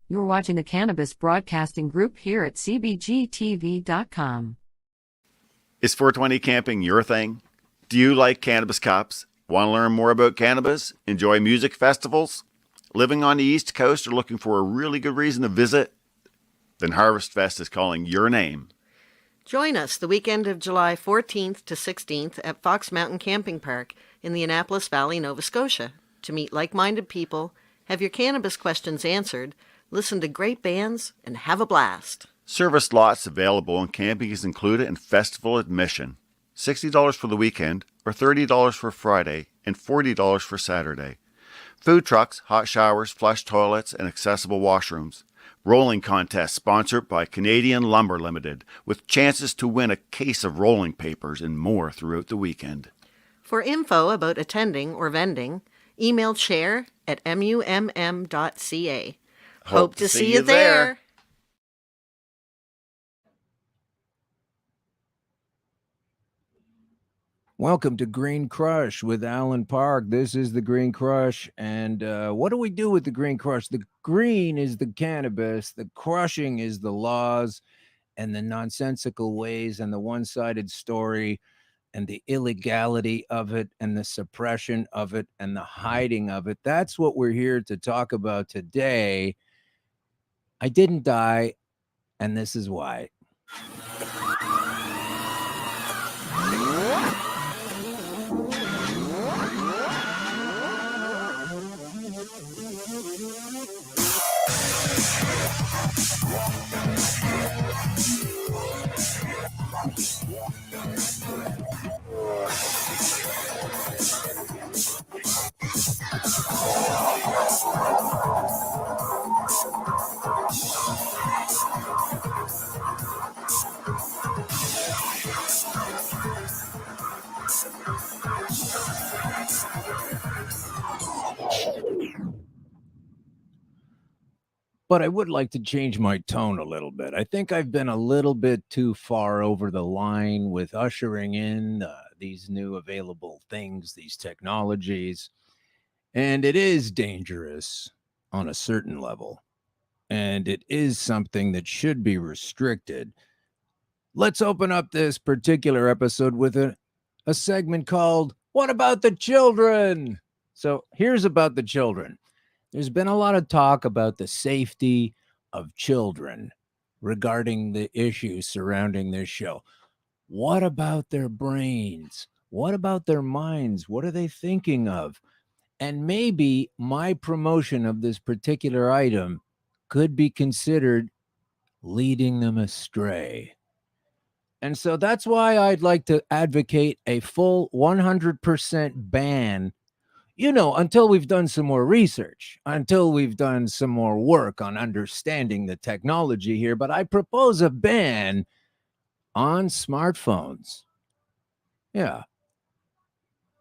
You're watching the Cannabis Broadcasting Group here at cbgtv.com. Is 420 camping your thing? Do you like cannabis cups? Want to learn more about cannabis? Enjoy music festivals? Living on the East Coast or looking for a really good reason to visit? Then Harvest Fest is calling your name. Join us the weekend of July 14th to 16th at Fox Mountain Camping Park in the Annapolis Valley, Nova Scotia, to meet like-minded people, have your cannabis questions answered, listen to great bands, and have a blast. Service lots available and camping is included in festival admission. $60 for the weekend or $30 for Friday and $40 for Saturday. Food trucks, hot showers, flush toilets, and accessible washrooms. Rolling contest sponsored by Canadian Lumber Limited, with chances to win a case of rolling papers and more throughout the weekend. For info about attending or vending, email chair@mumm.ca. Hope to see you there. Welcome to Green Crush with Alan Park. This is the Green Crush. And what do we do with the Green Crush? The green is the cannabis. The crushing is the laws and the nonsensical ways and the one-sided story and the illegality of it and the suppression of it and the hiding of it. That's what we're here to talk about today. I didn't die, and this is why. But I would like to change my tone a little bit. I think I've been a little bit too far over the line with ushering in these new available things, these technologies. And it is dangerous on a certain level. And it is something that should be restricted. Let's open up this particular episode with a segment called, What About the Children? So here's about the children. There's been a lot of talk about the safety of children regarding the issues surrounding this show. What about their brains? What about their minds? What are they thinking of? And maybe my promotion of this particular item could be considered leading them astray. And so that's why I'd like to advocate a full 100% ban, until we've done some more research, until we've done some more work on understanding the technology here. But I propose a ban on smartphones. Yeah.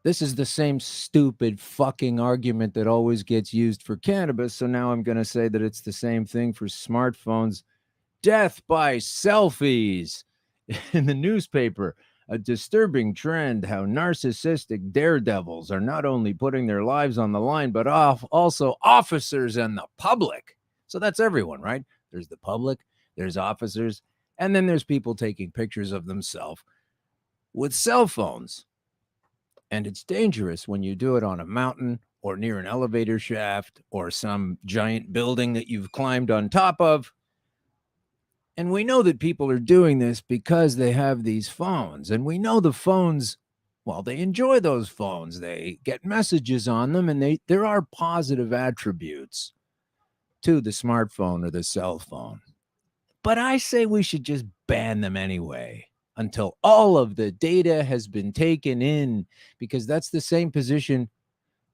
This is the same stupid fucking argument that always gets used for cannabis. So now I'm going to say that it's the same thing for smartphones. Death by selfies. In the newspaper, a disturbing trend, how narcissistic daredevils are not only putting their lives on the line, but also officers and the public. So that's everyone, right? There's the public, there's officers, and then there's people taking pictures of themselves with cell phones. And it's dangerous when you do it on a mountain or near an elevator shaft or some giant building that you've climbed on top of. And we know that people are doing this because they have these phones. And we know the phones, well, they enjoy those phones. They get messages on them, and there are positive attributes to the smartphone or the cell phone. But I say we should just ban them anyway until all of the data has been taken in, because that's the same position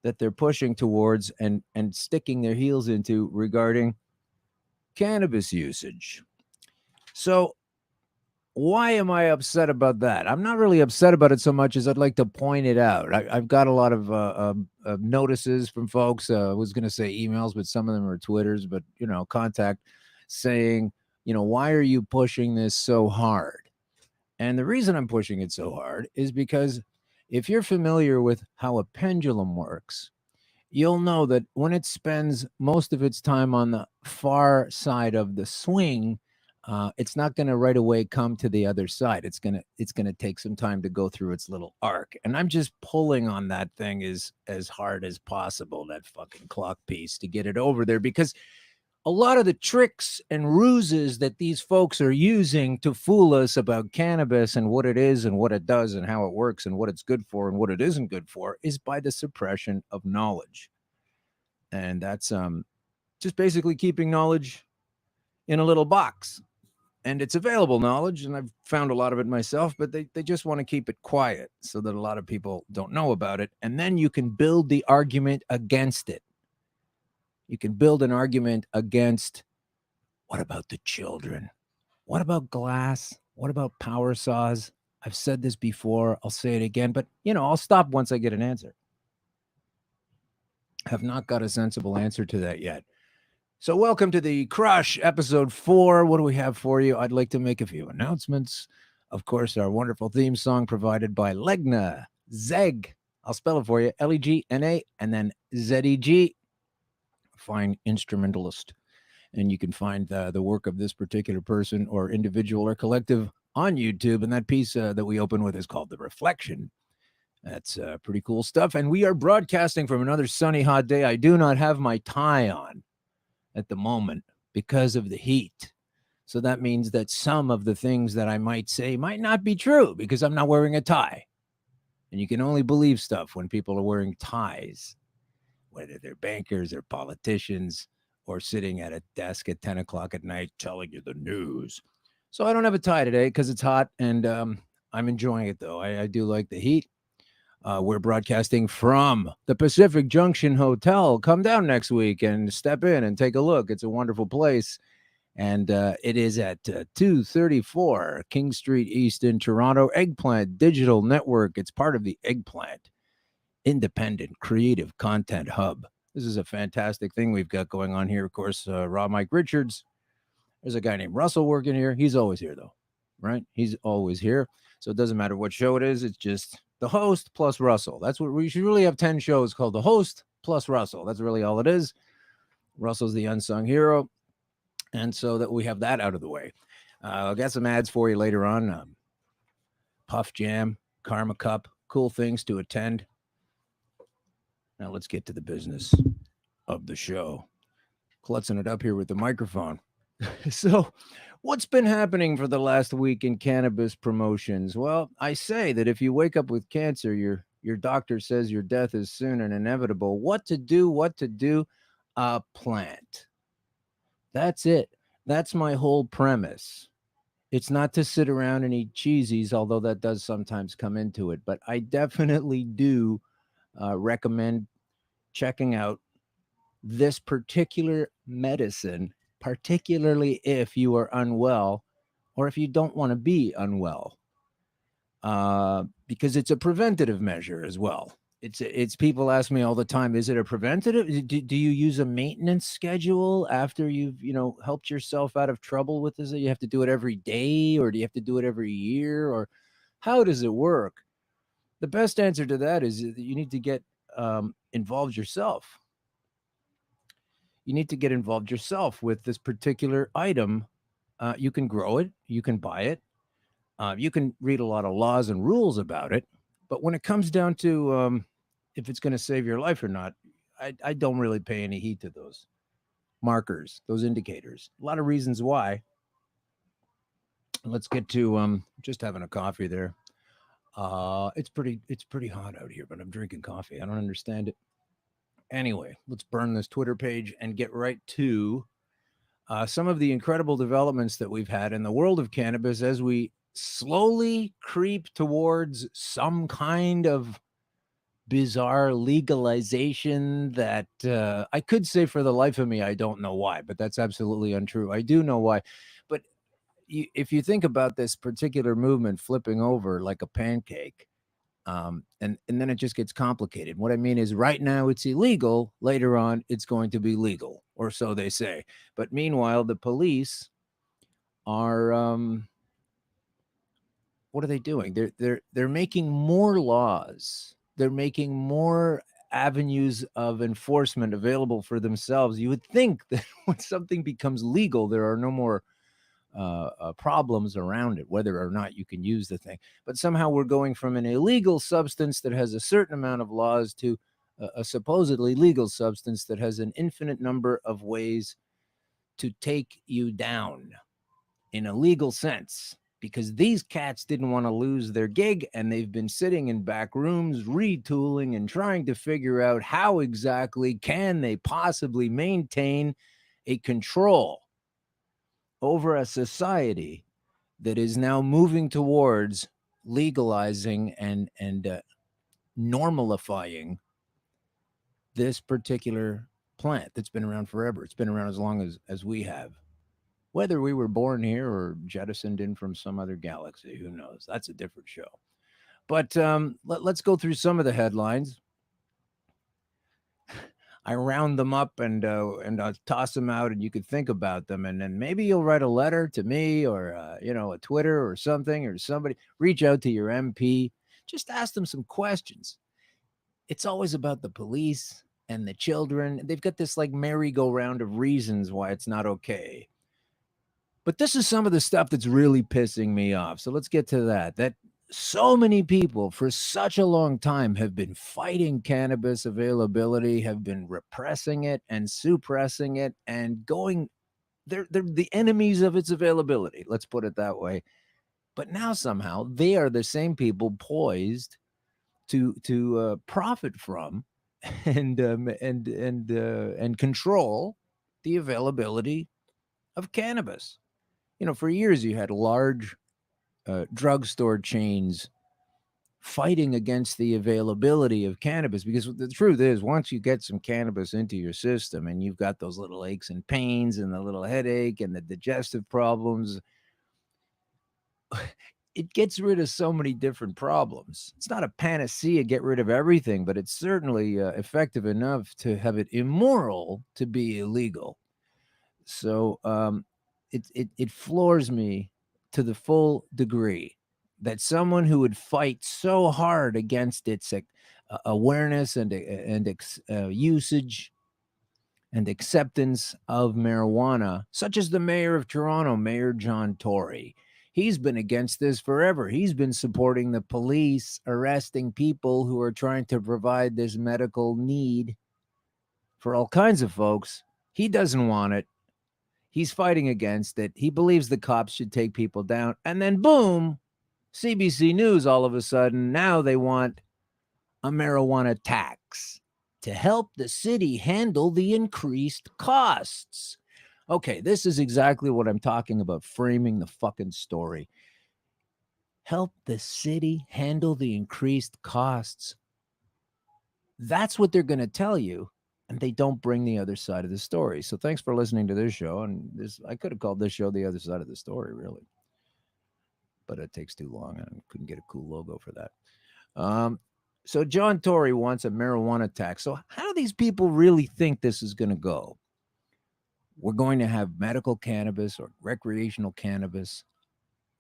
that they're pushing towards and sticking their heels into regarding cannabis usage. So why am I upset about that? I'm not really upset about it so much as I'd like to point it out. I've got a lot of notices from folks. I was going to say emails, but some of them are Twitters, but, contact saying, why are you pushing this so hard? And the reason I'm pushing it so hard is because if you're familiar with how a pendulum works, you'll know that when it spends most of its time on the far side of the swing, it's not going to right away come to the other side. It's gonna take some time to go through its little arc. And I'm just pulling on that thing as hard as possible, that fucking clock piece, to get it over there, because a lot of the tricks and ruses that these folks are using to fool us about cannabis and what it is and what it does and how it works and what it's good for and what it isn't good for is by the suppression of knowledge. And that's just basically keeping knowledge in a little box. And it's available knowledge, and I've found a lot of it myself, but they just want to keep it quiet so that a lot of people don't know about it. And then you can build the argument against it. You can build an argument against, what about the children? What about glass? What about power saws? I've said this before. I'll say it again, but I'll stop once I get an answer. Have not got a sensible answer to that yet. So welcome to the Crush, episode 4. What do we have for you? I'd like to make a few announcements. Of course, our wonderful theme song provided by Legna Zeg. I'll spell it for you. Legna and then Zeg. Fine instrumentalist. And you can find the work of this particular person or individual or collective on YouTube. And that piece that we open with is called The Reflection. That's pretty cool stuff. And we are broadcasting from another sunny, hot day. I do not have my tie on at the moment because of the heat. So that means that some of the things that I might say might not be true because I'm not wearing a tie. And you can only believe stuff when people are wearing ties, whether they're bankers or politicians or sitting at a desk at 10 o'clock at night telling you the news. So I don't have a tie today because it's hot, and I'm enjoying it, though. I do like the heat. We're broadcasting from the Pacific Junction Hotel. Come down next week and step in and take a look. It's a wonderful place. And it is at 234 King Street East in Toronto. Eggplant Digital Network. It's part of the Eggplant Independent Creative Content Hub. This is a fantastic thing we've got going on here. Of course, Rob Mike Richards. There's a guy named Russell working here. He's always here, though, right? He's always here. So it doesn't matter what show it is. It's just the host plus Russell. That's what we should really have 10 shows called the host plus Russell. That's really all it is. Russell's the unsung hero. And so that we have that out of the way. I'll get some ads for you later on. Puff Jam, Karma Cup, cool things to attend. Now let's get to the business of the show. Klutzing it up here with the microphone. So what's been happening for the last week in cannabis promotions? Well, I say that if you wake up with cancer, your doctor says your death is soon and inevitable. What to do? A plant. That's it. That's my whole premise. It's not to sit around and eat cheesies, although that does sometimes come into it. But I definitely do recommend checking out this particular medicine, particularly if you are unwell or if you don't want to be unwell, because it's a preventative measure as well. It's people ask me all the time, is it a preventative? Do you use a maintenance schedule after you've, helped yourself out of trouble with this? You have to do it every day, or do you have to do it every year, or how does it work? The best answer to that is that you need to get involved yourself. You need to get involved yourself with this particular item. You can grow it. You can buy it. You can read a lot of laws and rules about it. But when it comes down to if it's going to save your life or not, I don't really pay any heed to those markers, those indicators. A lot of reasons why. Let's get to just having a coffee there. It's pretty hot out here, but I'm drinking coffee. I don't understand it. Anyway, let's burn this Twitter page and get right to some of the incredible developments that we've had in the world of cannabis as we slowly creep towards some kind of bizarre legalization that I could say for the life of me, I don't know why, but that's absolutely untrue. I do know why. But if you think about this particular movement flipping over like a pancake, and then it just gets complicated. What I mean is right now it's illegal. Later on, it's going to be legal, or so they say. But meanwhile, the police are what are they doing? They're making more laws. They're making more avenues of enforcement available for themselves, you would think that when something becomes legal, there are no more problems around it, whether or not you can use the thing. But somehow we're going from an illegal substance that has a certain amount of laws to a supposedly legal substance that has an infinite number of ways to take you down in a legal sense, because these cats didn't want to lose their gig, and they've been sitting in back rooms retooling and trying to figure out how exactly can they possibly maintain a control over a society that is now moving towards legalizing and normalifying this particular plant that's been around forever. It's been around as long as we have. Whether we were born here or jettisoned in from some other galaxy, who knows? That's a different show. But let's go through some of the headlines. I round them up and I'll toss them out, and you could think about them, and then maybe you'll write a letter to me or a Twitter or something, or somebody reach out to your MP, just ask them some questions. It's always about the police and the children. They've got this like merry-go-round of reasons why it's not okay. But this is some of the stuff that's really pissing me off. So let's get to that. That so many people for such a long time have been fighting cannabis availability, have been repressing it and suppressing it, and they're the enemies of its availability. Let's put it that way. But now somehow they are the same people poised to profit from and control the availability of cannabis. For years you had large drugstore chains fighting against the availability of cannabis, because the truth is, once you get some cannabis into your system and you've got those little aches and pains and the little headache and the digestive problems, it gets rid of so many different problems. It's not a panacea, get rid of everything, but it's certainly effective enough to have it immoral to be illegal. So it floors me to the full degree that someone who would fight so hard against its awareness and usage and acceptance of marijuana, such as the mayor of Toronto, Mayor John Tory. He's been against this forever. He's been supporting the police arresting people who are trying to provide this medical need for all kinds of folks. He doesn't want it. He's fighting against it. He believes the cops should take people down. And then boom, CBC News all of a sudden, now they want a marijuana tax to help the city handle the increased costs. Okay, this is exactly what I'm talking about, framing the fucking story. Help the city handle the increased costs. That's what they're going to tell you, and they don't bring the other side of the story. So thanks for listening to this show. And I could have called this show The Other Side of the Story, really. But it takes too long, and I couldn't get a cool logo for that. So John Tory wants a marijuana tax. So how do these people really think this is going to go? We're going to have medical cannabis or recreational cannabis.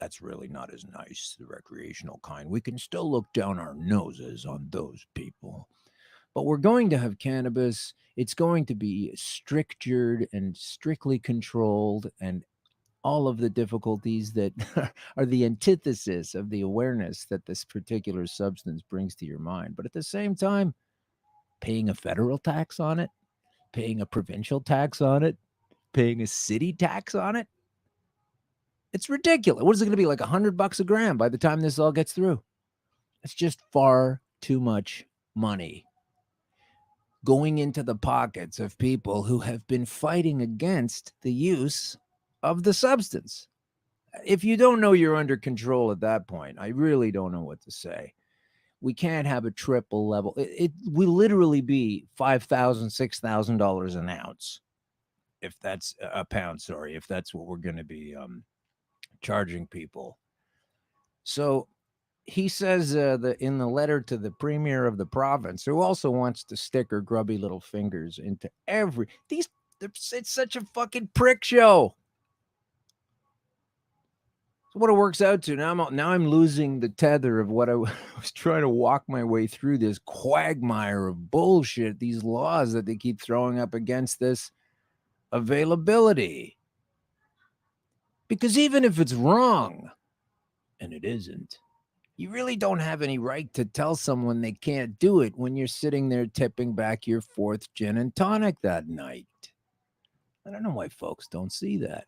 That's really not as nice, the recreational kind. We can still look down our noses on those people. But we're going to have cannabis. It's going to be strictured and strictly controlled, and all of the difficulties that are the antithesis of the awareness that this particular substance brings to your mind. But at the same time, paying a federal tax on it, paying a provincial tax on it, paying a city tax on it, it's ridiculous. What is it going to be, like $100 a gram by the time this all gets through? It's just far too much money going into the pockets of people who have been fighting against the use of the substance. If you don't know you're under control at that point, I really don't know what to say. We can't have a triple level. It will literally be $5,000, $6,000 an ounce. If that's a pound, sorry, if that's what we're going to be charging people. So he says that in the letter to the premier of the province, who also wants to stick her grubby little fingers into it's such a fucking prick show. what it works out to. Now I'm losing the tether of what I was trying to walk my way through, this quagmire of bullshit, these laws that they keep throwing up against this availability. Because even if it's wrong, and it isn't, you really don't have any right to tell someone they can't do it when you're sitting there tipping back your 4th gin and tonic that night. I don't know why folks don't see that.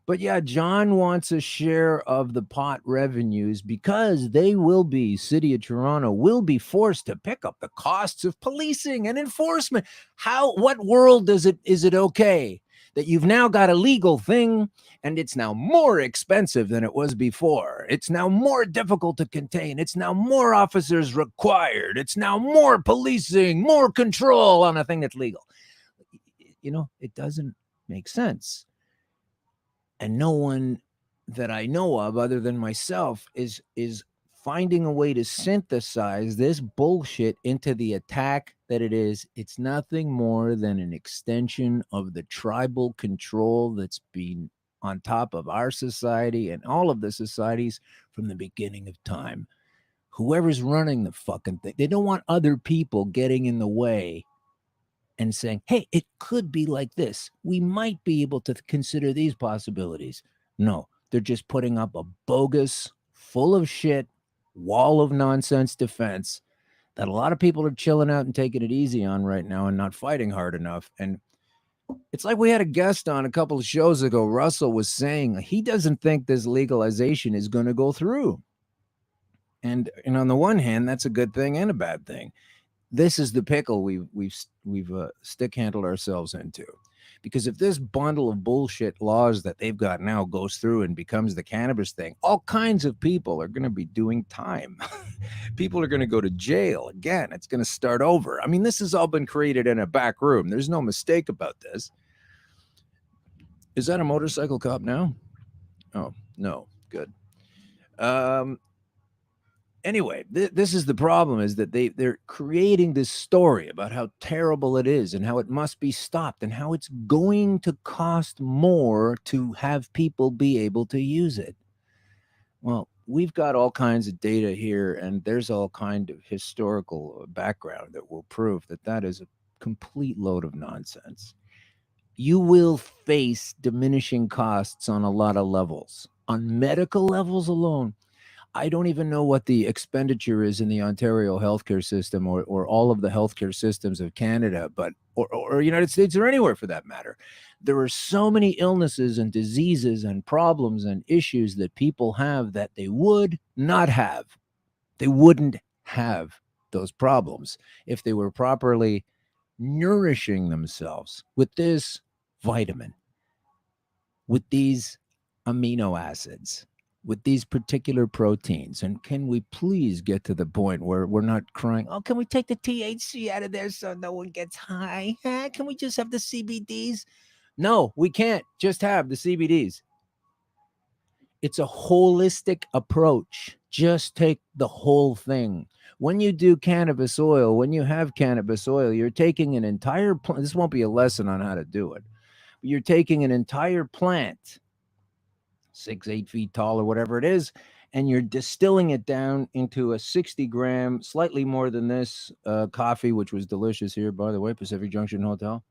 But yeah, John wants a share of the pot revenues because City of Toronto will be forced to pick up the costs of policing and enforcement. What world is it okay that you've now got a legal thing and it's now more expensive than it was before? It's now more difficult to contain. It's now more officers required. It's now more policing, more control on a thing that's legal. It doesn't make sense. And no one that I know of other than myself is finding a way to synthesize this bullshit into the attack that it is. It's nothing more than an extension of the tribal control that's been on top of our society and all of the societies from the beginning of time. Whoever's running the fucking thing, they don't want other people getting in the way and saying, hey, it could be like this. We might be able to consider these possibilities. No, they're just putting up a bogus, full of shit, wall of nonsense defense that a lot of people are chilling out and taking it easy on right now and not fighting hard enough. And it's like we had a guest on a couple of shows ago. Russell was saying he doesn't think this legalization is going to go through. And on the one hand, that's a good thing and a bad thing. This is the pickle we've stick handled ourselves into, because if this bundle of bullshit laws that they've got now goes through and becomes the cannabis thing, all kinds of people are going to be doing time. People are going to go to jail again. It's going to start over. I mean, this has all been created in a back room. There's no mistake about this. Is that a motorcycle cop now? Oh, no. Good. Anyway, this is the problem, is that they're creating this story about how terrible it is and how it must be stopped and how it's going to cost more to have people be able to use it. Well, we've got all kinds of data here, and there's all kind of historical background that will prove that is a complete load of nonsense. You will face diminishing costs on a lot of levels. On medical levels alone, I don't even know what the expenditure is in the Ontario healthcare system or all of the healthcare systems of Canada, but or United States or anywhere for that matter. There are so many illnesses and diseases and problems and issues that people have that they would not have. They wouldn't have those problems if they were properly nourishing themselves with this vitamin, with these amino acids, with these particular proteins. And can we please get to the point where we're not crying, oh, can we take the THC out of there so no one gets high? Can we just have the CBDs? No, we can't just have the CBDs. It's a holistic approach. Just take the whole thing. When you do cannabis oil, when you have cannabis oil, you're taking an entire plant. This won't be a lesson on how to do it. But you're taking an entire plant, 6-8 feet tall or whatever it is, and you're distilling it down into a 60-gram, slightly more than this, coffee, which was delicious here, by the way, Pacific Junction Hotel,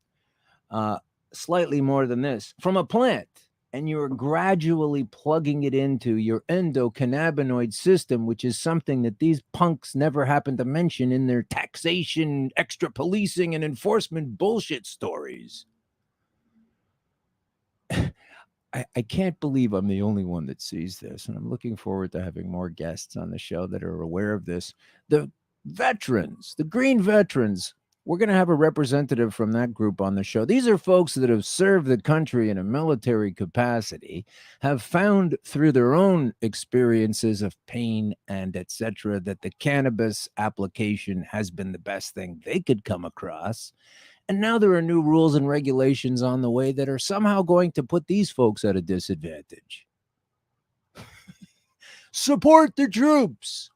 slightly more than this, from a plant, and you're gradually plugging it into your endocannabinoid system, which is something that these punks never happen to mention in their taxation, extra policing, and enforcement bullshit stories. I can't believe I'm the only one that sees this, and I'm looking forward to having more guests on the show that are aware of this. The veterans, the green veterans, we're going to have a representative from that group on the show. These are folks that have served the country in a military capacity, have found through their own experiences of pain and etc. that the cannabis application has been the best thing they could come across. And now there are new rules and regulations on the way that are somehow going to put these folks at a disadvantage. Support the troops.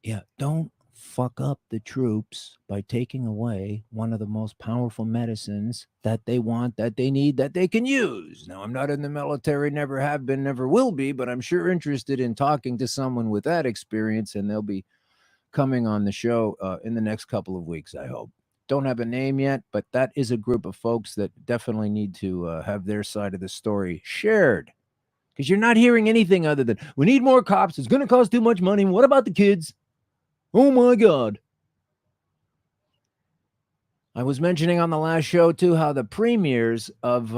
Yeah, don't fuck up the troops by taking away one of the most powerful medicines that they want, that they need, that they can use. Now, I'm not in the military, never have been, never will be, but I'm sure interested in talking to someone with that experience, and they'll be coming on the show in the next couple of weeks, I hope. Don't have a name yet, but that is a group of folks that definitely need to have their side of the story shared. Because you're not hearing anything other than, we need more cops, it's going to cost too much money, what about the kids? Oh my God. I was mentioning on the last show too how the premiers of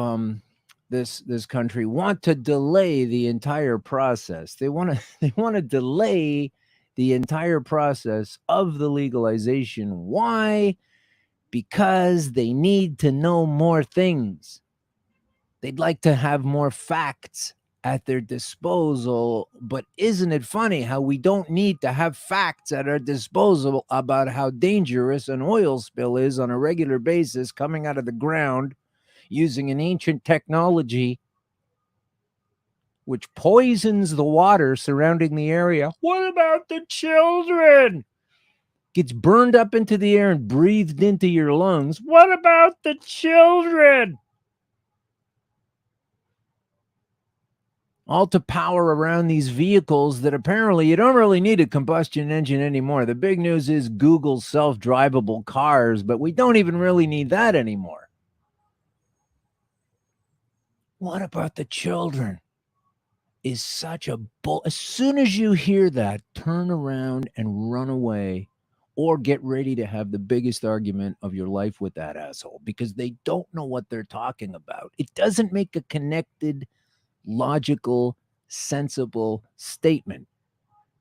this country want to delay the entire process. They want to delay the entire process of the legalization. Why? Because they need to know more things. They'd like to have more facts at their disposal, but isn't it funny how we don't need to have facts at our disposal about how dangerous an oil spill is on a regular basis coming out of the ground using an ancient technology which poisons the water surrounding the area? What about the children? Gets burned up into the air and breathed into your lungs. What about the children? All to power around these vehicles that apparently you don't really need a combustion engine anymore. The big news is Google's self-drivable cars, but we don't even really need that anymore. What about the children? Is such a bull. As soon as you hear that, turn around and run away, or get ready to have the biggest argument of your life with that asshole, because they don't know what they're talking about. It doesn't make a connected, logical, sensible statement.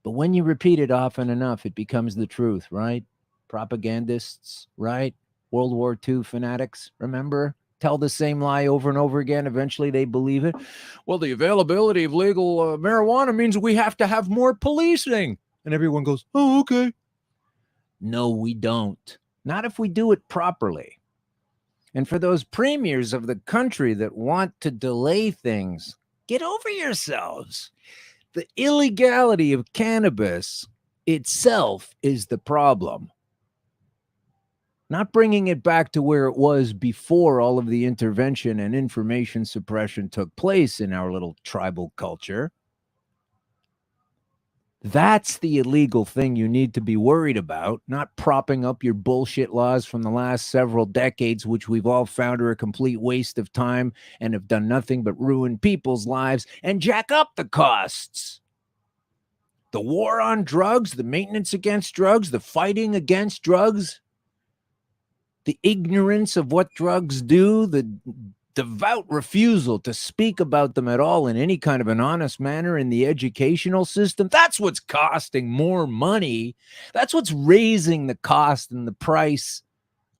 But when you repeat it often enough, it becomes the truth, right? Propagandists, right? World War II fanatics, remember? Tell the same lie over and over again. Eventually they believe it. Well, the availability of legal marijuana means we have to have more policing. And everyone goes, oh, okay. No, we don't. Not if we do it properly. And for those premiers of the country that want to delay things, get over yourselves. The illegality of cannabis itself is the problem. Not bringing it back to where it was before all of the intervention and information suppression took place in our little tribal culture. That's the illegal thing you need to be worried about, not propping up your bullshit laws from the last several decades, which we've all found are a complete waste of time and have done nothing but ruin people's lives and jack up the costs. The war on drugs, the maintenance against drugs, the fighting against drugs, the ignorance of what drugs do, the devout refusal to speak about them at all in any kind of an honest manner in the educational system. That's what's costing more money. That's what's raising the cost and the price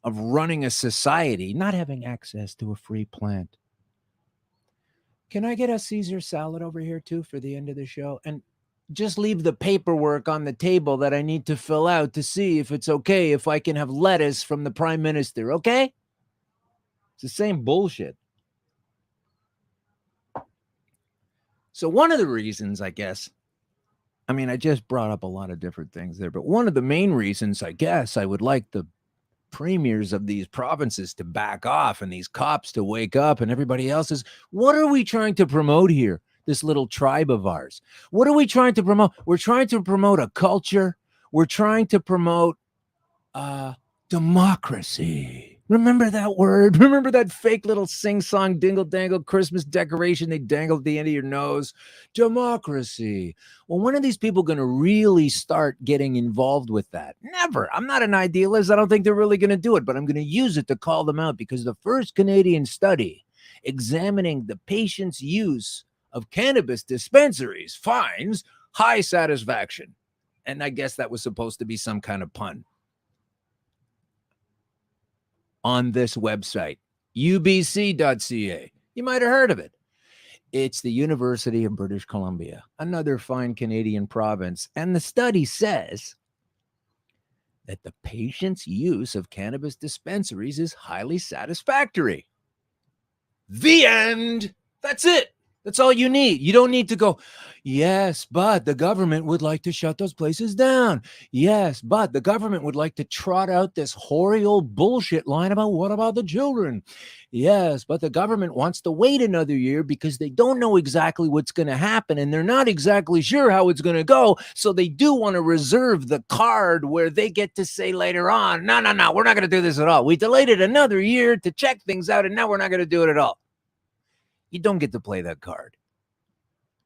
of running a society, not having access to a free plant. Can I get a Caesar salad over here too for the end of the show? And just leave the paperwork on the table that I need to fill out to see if it's okay if I can have lettuce from the prime minister, okay? It's the same bullshit. So one of the reasons, I guess, I mean, I just brought up a lot of different things there, but one of the main reasons, I guess, I would like the premiers of these provinces to back off and these cops to wake up and everybody else is, what are we trying to promote here? This little tribe of ours. What are we trying to promote? We're trying to promote a culture. We're trying to promote democracy. Remember that word? Remember that fake little sing-song dingle-dangle Christmas decoration they dangled at the end of your nose? Democracy. Well, when are these people going to really start getting involved with that? Never. I'm not an idealist. I don't think they're really going to do it, but I'm going to use it to call them out because the first Canadian study examining the patient's use of cannabis dispensaries finds high satisfaction. And I guess that was supposed to be some kind of pun. On this website, ubc.ca. You might have heard of it. It's the University of British Columbia, another fine Canadian province. And the study says that the patient's use of cannabis dispensaries is highly satisfactory. The end. That's it. That's all you need. You don't need to go, yes, but the government would like to shut those places down. Yes, but the government would like to trot out this hoary old bullshit line about what about the children? Yes, but the government wants to wait another year because they don't know exactly what's going to happen and they're not exactly sure how it's going to go. So they do want to reserve the card where they get to say later on, no, we're not going to do this at all. We delayed it another year to check things out and now we're not going to do it at all. You don't get to play that card.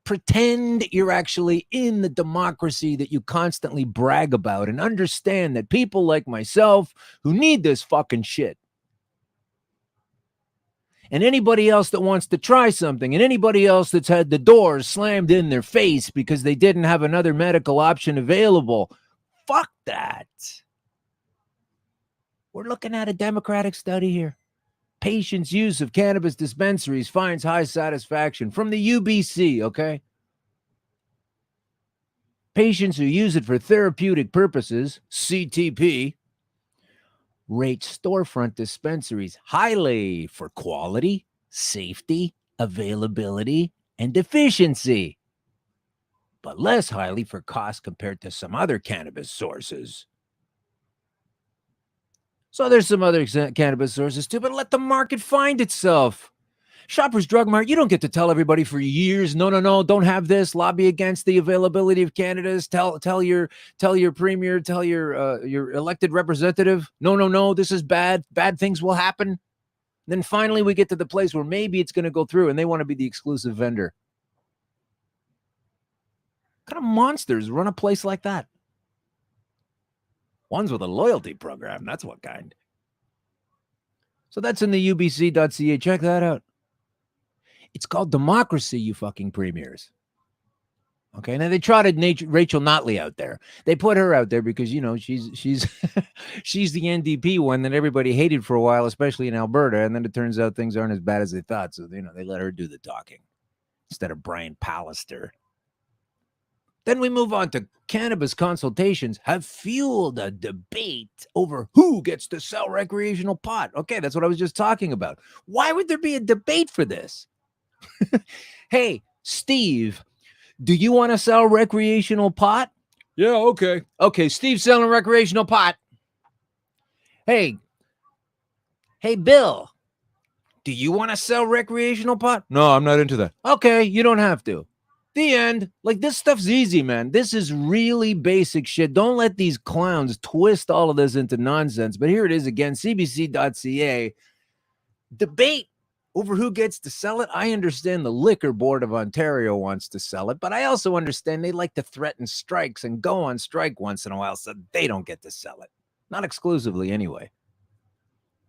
Pretend you're actually in the democracy that you constantly brag about and understand that people like myself who need this fucking shit and anybody else that wants to try something and anybody else that's had the doors slammed in their face because they didn't have another medical option available, fuck that. We're looking at a democratic study here. Patients' use of cannabis dispensaries finds high satisfaction from the UBC, okay? Patients who use it for therapeutic purposes, CTP, rate storefront dispensaries highly for quality, safety, availability, and efficiency, but less highly for cost compared to some other cannabis sources. So there's some other cannabis sources too, but let the market find itself. Shoppers Drug Mart, you don't get to tell everybody for years, no, don't have this, lobby against the availability of cannabis, tell your premier, tell your elected representative, no, this is bad things will happen. Then finally we get to the place where maybe it's going to go through and they want to be the exclusive vendor. What kind of monsters run a place like that? Ones with a loyalty program, that's what kind. So that's in the ubc.ca. Check that out. It's called democracy, you fucking premiers. Okay, now they trotted Rachel Notley out there. They put her out there because, you know, she's she's the NDP one that everybody hated for a while, especially in Alberta. And then it turns out things aren't as bad as they thought. So, you know, they let her do the talking instead of Brian Pallister. Then we move on to cannabis consultations have fueled a debate over who gets to sell recreational pot. Okay, that's what I was just talking about. Why would there be a debate for this? Hey, Steve, do you want to sell recreational pot? Yeah, okay. Okay, Steve's selling recreational pot. Hey, Bill, do you want to sell recreational pot? No, I'm not into that. Okay, you don't have to. The end. Like, this stuff's easy, man. This is really basic shit. Don't let these clowns twist all of this into nonsense. But here it is again, cbc.ca. Debate over who gets to sell it. I understand the Liquor Board of Ontario wants to sell it, but I also understand they like to threaten strikes and go on strike once in a while so they don't get to sell it. Not exclusively anyway.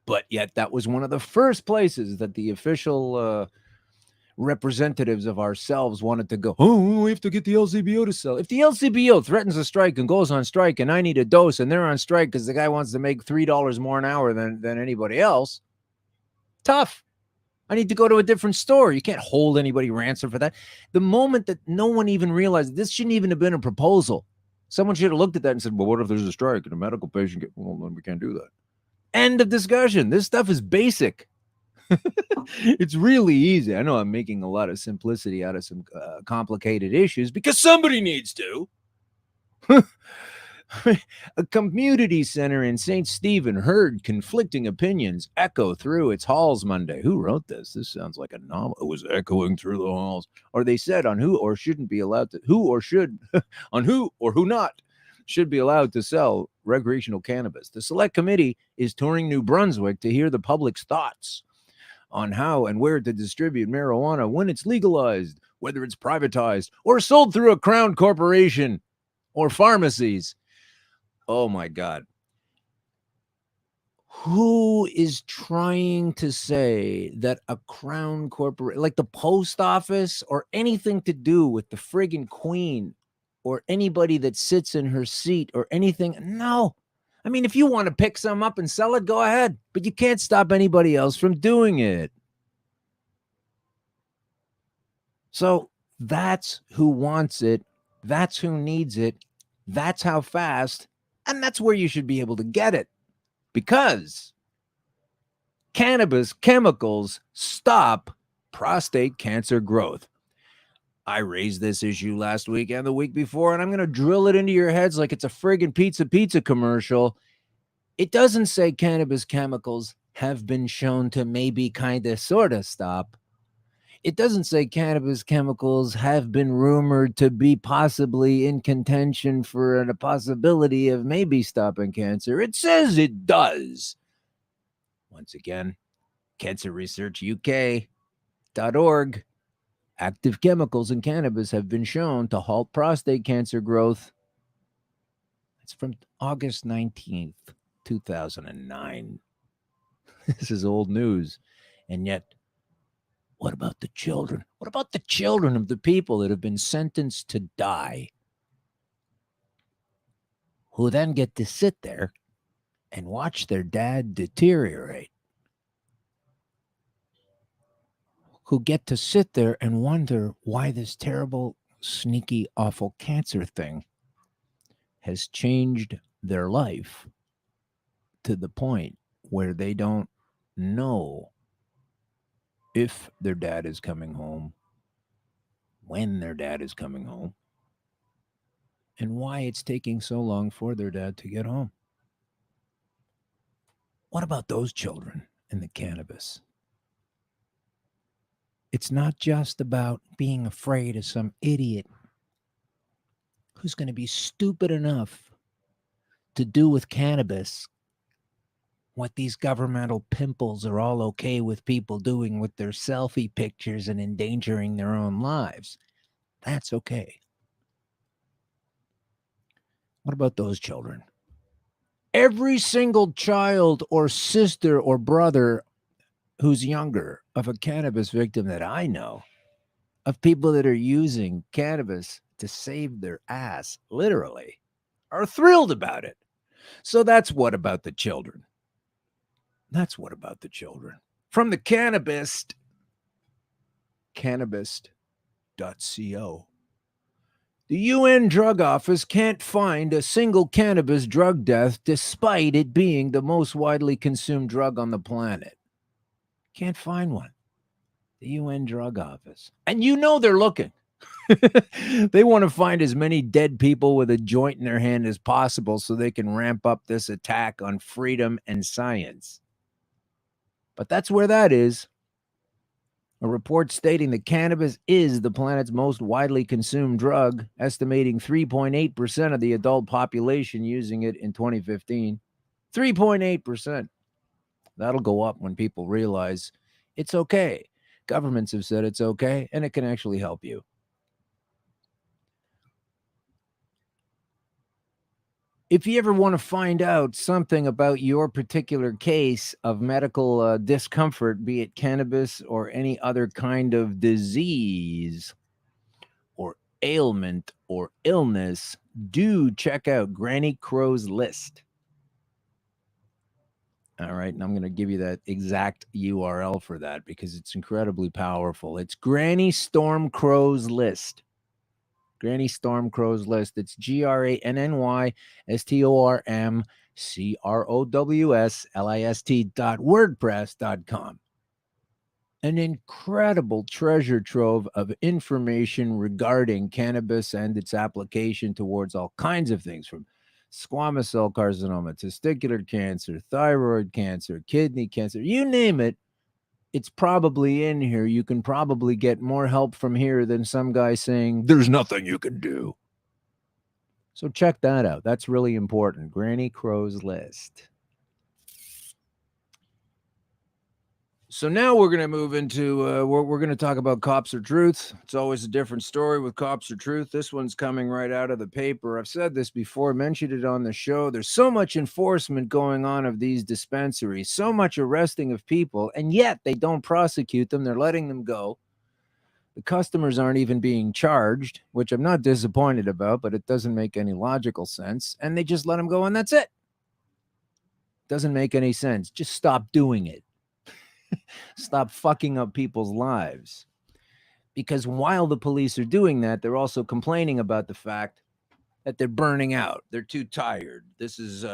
But yet that was one of the first places that the official representatives of ourselves wanted to go, oh, we have to get the LCBO to sell. If the LCBO threatens a strike and goes on strike and I need a dose and they're on strike because the guy wants to make $3 more an hour than anybody else, tough. I need to go to a different store. You can't hold anybody ransom for that. The moment that no one even realized this shouldn't even have been a proposal. Someone should have looked at that and said, well, what if there's a strike and a medical patient well, then we can't do that. End of discussion. This stuff is basic. It's really easy. I know I'm making a lot of simplicity out of some complicated issues because somebody needs to. A community center in St. Stephen heard conflicting opinions echo through its halls Monday. Who wrote this? This sounds like a novel. It was echoing through the halls. Or they said on who or shouldn't be allowed to, who or should, on who or who not should be allowed to sell recreational cannabis. The select committee is touring New Brunswick to hear the public's thoughts on how and where to distribute marijuana when it's legalized, whether it's privatized or sold through a crown corporation or pharmacies. Oh my God. Who is trying to say that a crown corporation, like the post office or anything to do with the friggin' queen or anybody that sits in her seat or anything? No. I mean, if you want to pick some up and sell it, go ahead, but you can't stop anybody else from doing it. So that's who wants it. That's who needs it. That's how fast. And that's where you should be able to get it. Because cannabis chemicals stop prostate cancer growth. I raised this issue last week and the week before, and I'm going to drill it into your heads like it's a friggin' pizza commercial. It doesn't say cannabis chemicals have been shown to maybe kind of sort of stop. It doesn't say cannabis chemicals have been rumored to be possibly in contention for a possibility of maybe stopping cancer. It says it does. Once again, cancerresearchuk.org. Active chemicals in cannabis have been shown to halt prostate cancer growth. It's from August 19th, 2009. This is old news. And yet, what about the children? What about the children of the people that have been sentenced to die, who then get to sit there and watch their dad deteriorate? Who get to sit there and wonder why this terrible, sneaky, awful cancer thing has changed their life to the point where they don't know if their dad is coming home, when their dad is coming home, and why it's taking so long for their dad to get home. What about those children in the cannabis? It's not just about being afraid of some idiot who's going to be stupid enough to do with cannabis what these governmental pimples are all okay with people doing with their selfie pictures and endangering their own lives. That's okay. What about those children? Every single child or sister or brother who's younger of a cannabis victim that I know, of people that are using cannabis to save their ass, literally, are thrilled about it. So that's what about the children. That's what about the children. From the Cannabist, cannabist.co. The UN Drug Office can't find a single cannabis drug death despite it being the most widely consumed drug on the planet. Can't find one. The UN Drug Office. And you know they're looking. They want to find as many dead people with a joint in their hand as possible so they can ramp up this attack on freedom and science. But that's where that is. A report stating that cannabis is the planet's most widely consumed drug, estimating 3.8% of the adult population using it in 2015. 3.8%. That'll go up when people realize it's okay. Governments have said it's okay, and it can actually help you. If you ever want to find out something about your particular case of medical discomfort, be it cannabis or any other kind of disease or ailment or illness, do check out Granny Crow's List. All right, and I'm going to give you that exact URL for that because it's incredibly powerful. It's Granny Storm Crow's List. Granny Storm Crow's List. It's GrannyStormCrowsList.wordpress.com. An incredible treasure trove of information regarding cannabis and its application towards all kinds of things, from squamous cell carcinoma, testicular cancer, thyroid cancer, kidney cancer, you name it. It's probably in here. You can probably get more help from here than some guy saying, there's nothing you can do. So check that out. That's really important. Granny Crow's List. So now we're going to move into, we're going to talk about Cops or Truth. It's always a different story with Cops or Truth. This one's coming right out of the paper. I've said this before, mentioned it on the show. There's so much enforcement going on of these dispensaries, so much arresting of people, and yet they don't prosecute them. They're letting them go. The customers aren't even being charged, which I'm not disappointed about, but it doesn't make any logical sense. And they just let them go, and that's it. Doesn't make any sense. Just stop doing it. Stop fucking up people's lives. Because while the police are doing that, they're also complaining about the fact that they're burning out. They're too tired. This is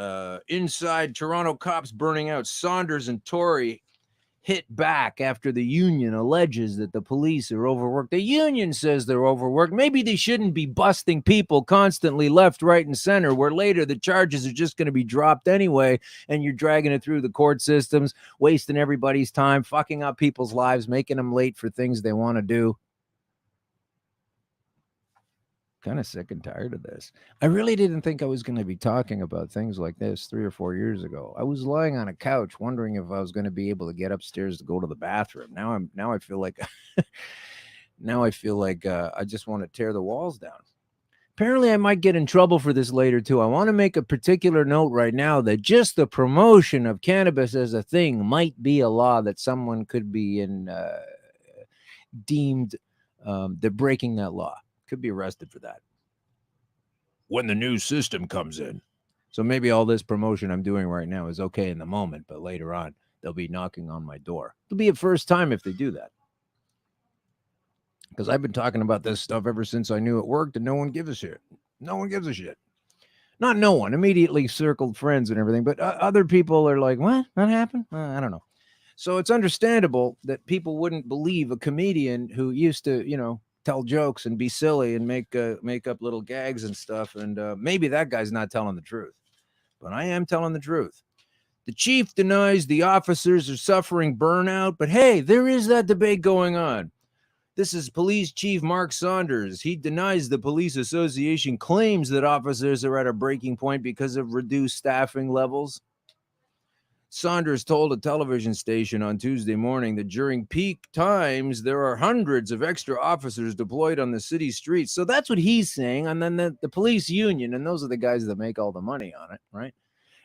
inside Toronto cops burning out. Saunders and Tory hit back after the union alleges that the police are overworked. The union says they're overworked. Maybe they shouldn't be busting people constantly left, right, and center, where later the charges are just going to be dropped anyway, and you're dragging it through the court systems, wasting everybody's time, fucking up people's lives, making them late for things they want to do. Kind of sick and tired of this. I really didn't think I was going to be talking about things like this 3 or 4 years ago. I was lying on a couch wondering if I was going to be able to get upstairs to go to the bathroom. Now I feel like I just want to tear the walls down. Apparently I might get in trouble for this later too. I want to make a particular note right now that just the promotion of cannabis as a thing might be a law that someone could be deemed they're breaking that law. Could be arrested for that when the new system comes in. So maybe all this promotion I'm doing right now is okay in the moment, but later on they'll be knocking on my door. It'll be a first time if they do that, because I've been talking about this stuff ever since I knew it worked, and no one gives a shit. No one gives a shit. Not no one. Immediately circled friends and everything, but other people are like, what happened? I don't know. So it's understandable that people wouldn't believe a comedian who used to, tell jokes and be silly and make up little gags and stuff. And maybe that guy's not telling the truth, but I am telling the truth. The chief denies the officers are suffering burnout, but hey, there is that debate going on. This is Police Chief Mark Saunders. He denies the Police Association claims that officers are at a breaking point because of reduced staffing levels. Saunders told a television station on Tuesday morning that during peak times, there are hundreds of extra officers deployed on the city streets. So that's what he's saying. And then the police union, and those are the guys that make all the money on it, right?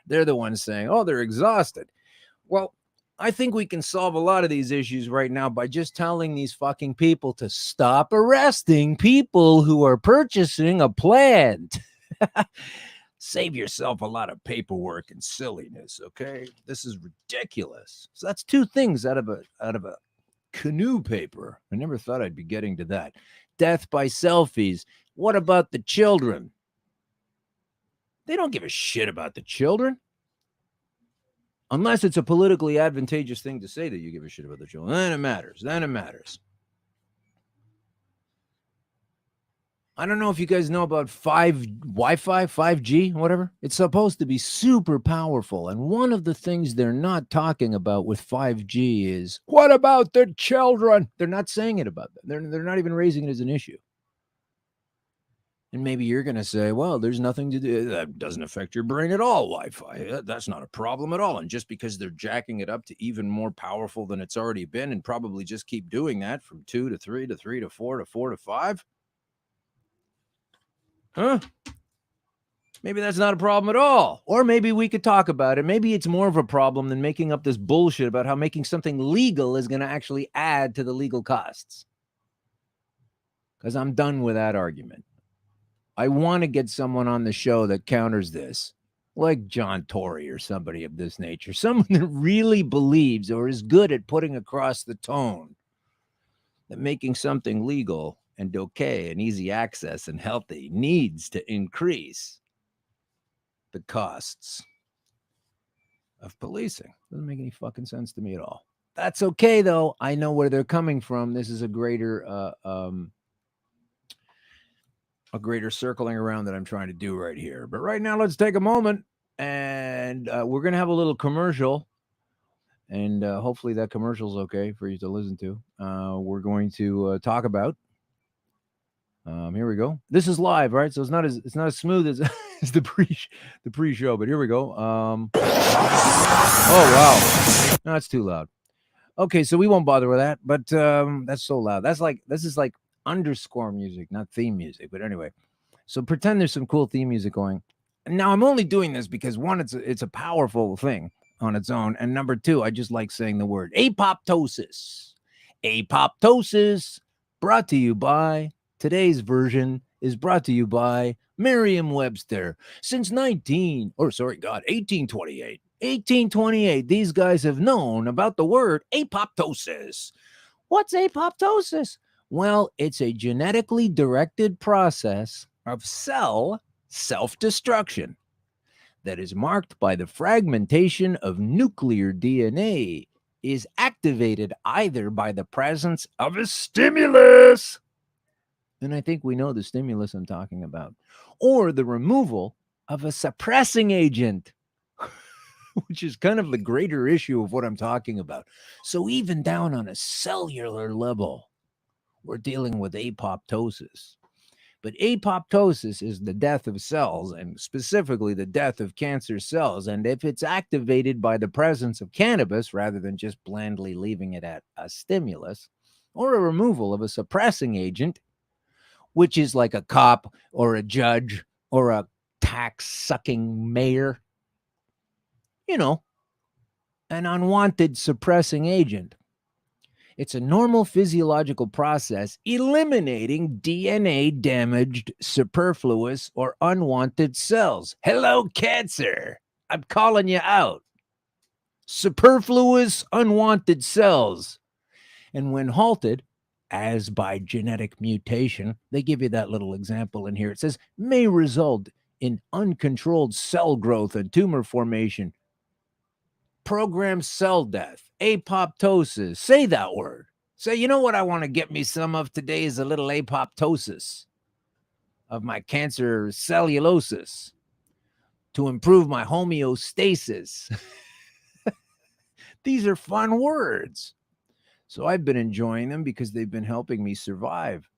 They're the ones saying, oh, they're exhausted. Well, I think we can solve a lot of these issues right now by just telling these fucking people to stop arresting people who are purchasing a plant. Save yourself a lot of paperwork and silliness, okay? This is ridiculous. So that's two things out of a canoe paper. I never thought I'd be getting to that. Death by selfies. What about the children? They don't give a shit about the children. Unless it's a politically advantageous thing to say that you give a shit about the children. Then it matters. I don't know if you guys know about Wi-Fi, 5G, whatever. It's supposed to be super powerful. And one of the things they're not talking about with 5G is, what about the children? They're not saying it about them. They're not even raising it as an issue. And maybe you're going to say, well, there's nothing to do. That doesn't affect your brain at all, Wi-Fi. That's not a problem at all. And just because they're jacking it up to even more powerful than it's already been, and probably just keep doing that from 2 to 3 to 3 to 4 to 4 to 5. Huh? Maybe that's not a problem at all. Or maybe we could talk about it. Maybe it's more of a problem than making up this bullshit about how making something legal is going to actually add to the legal costs. Because I'm done with that argument. I want to get someone on the show that counters this, like John Tory or somebody of this nature. Someone that really believes or is good at putting across the tone that making something legal and okay and easy access and healthy needs to increase the costs of policing. Doesn't make any fucking sense to me at all. That's okay, though. I know where they're coming from. This is a greater circling around that I'm trying to do right here. But right now, let's take a moment, and we're going to have a little commercial, and hopefully that commercial is okay for you to listen to. We're going to talk about. Here we go. This is live, right? So it's not as smooth as, as the pre-show, but here we go. Oh wow, no, that's too loud. Okay, so we won't bother with that, but that's so loud. This is like underscore music, not theme music. But anyway, so pretend there's some cool theme music going. Now I'm only doing this because one, it's a powerful thing on its own, and number two, I just like saying the word apoptosis. Apoptosis, brought to you by. Today's version is brought to you by Merriam-Webster. Since 1828. 1828, these guys have known about the word apoptosis. What's apoptosis? Well, it's a genetically directed process of cell self-destruction that is marked by the fragmentation of nuclear DNA is activated either by the presence of a stimulus, and I think we know the stimulus I'm talking about, or the removal of a suppressing agent, which is kind of the greater issue of what I'm talking about. So even down on a cellular level, we're dealing with apoptosis. But apoptosis is the death of cells, and specifically the death of cancer cells. And if it's activated by the presence of cannabis, rather than just blandly leaving it at a stimulus, or a removal of a suppressing agent, which is like a cop or a judge or a tax-sucking mayor, an unwanted suppressing agent. It's a normal physiological process eliminating DNA-damaged, superfluous, or unwanted cells. Hello, cancer. I'm calling you out. Superfluous, unwanted cells. And when halted, as by genetic mutation, they give you that little example in here. It says, may result in uncontrolled cell growth and tumor formation, programmed cell death, apoptosis. Say that word. Say, you know what I want to get me some of today is a little apoptosis of my cancer cellulosis to improve my homeostasis. These are fun words. So I've been enjoying them because they've been helping me survive.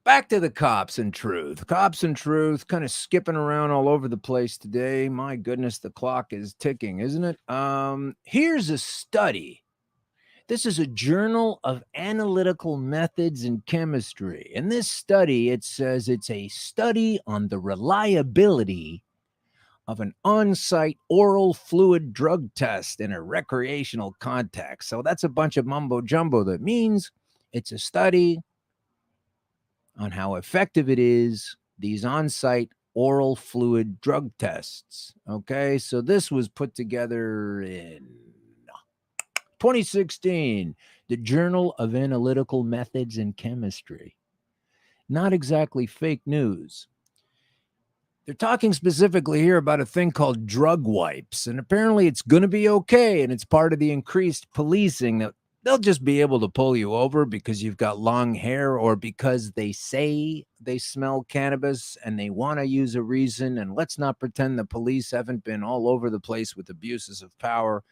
Back to the cops and truth. Cops and truth kind of skipping around all over the place today. My goodness, the clock is ticking, isn't it? Here's a study. This is a Journal of Analytical Methods in Chemistry. In this study, it says it's a study on the reliability of an on-site oral fluid drug test in a recreational context. So that's a bunch of mumbo jumbo. That means it's a study on how effective it is, these on-site oral fluid drug tests. Okay, so this was put together in 2016, the Journal of Analytical Methods in Chemistry. Not exactly fake news. They're talking specifically here about a thing called drug wipes, and apparently it's going to be okay, and it's part of the increased policing that they'll just be able to pull you over because you've got long hair or because they say they smell cannabis and they want to use a reason. And let's not pretend the police haven't been all over the place with abuses of power.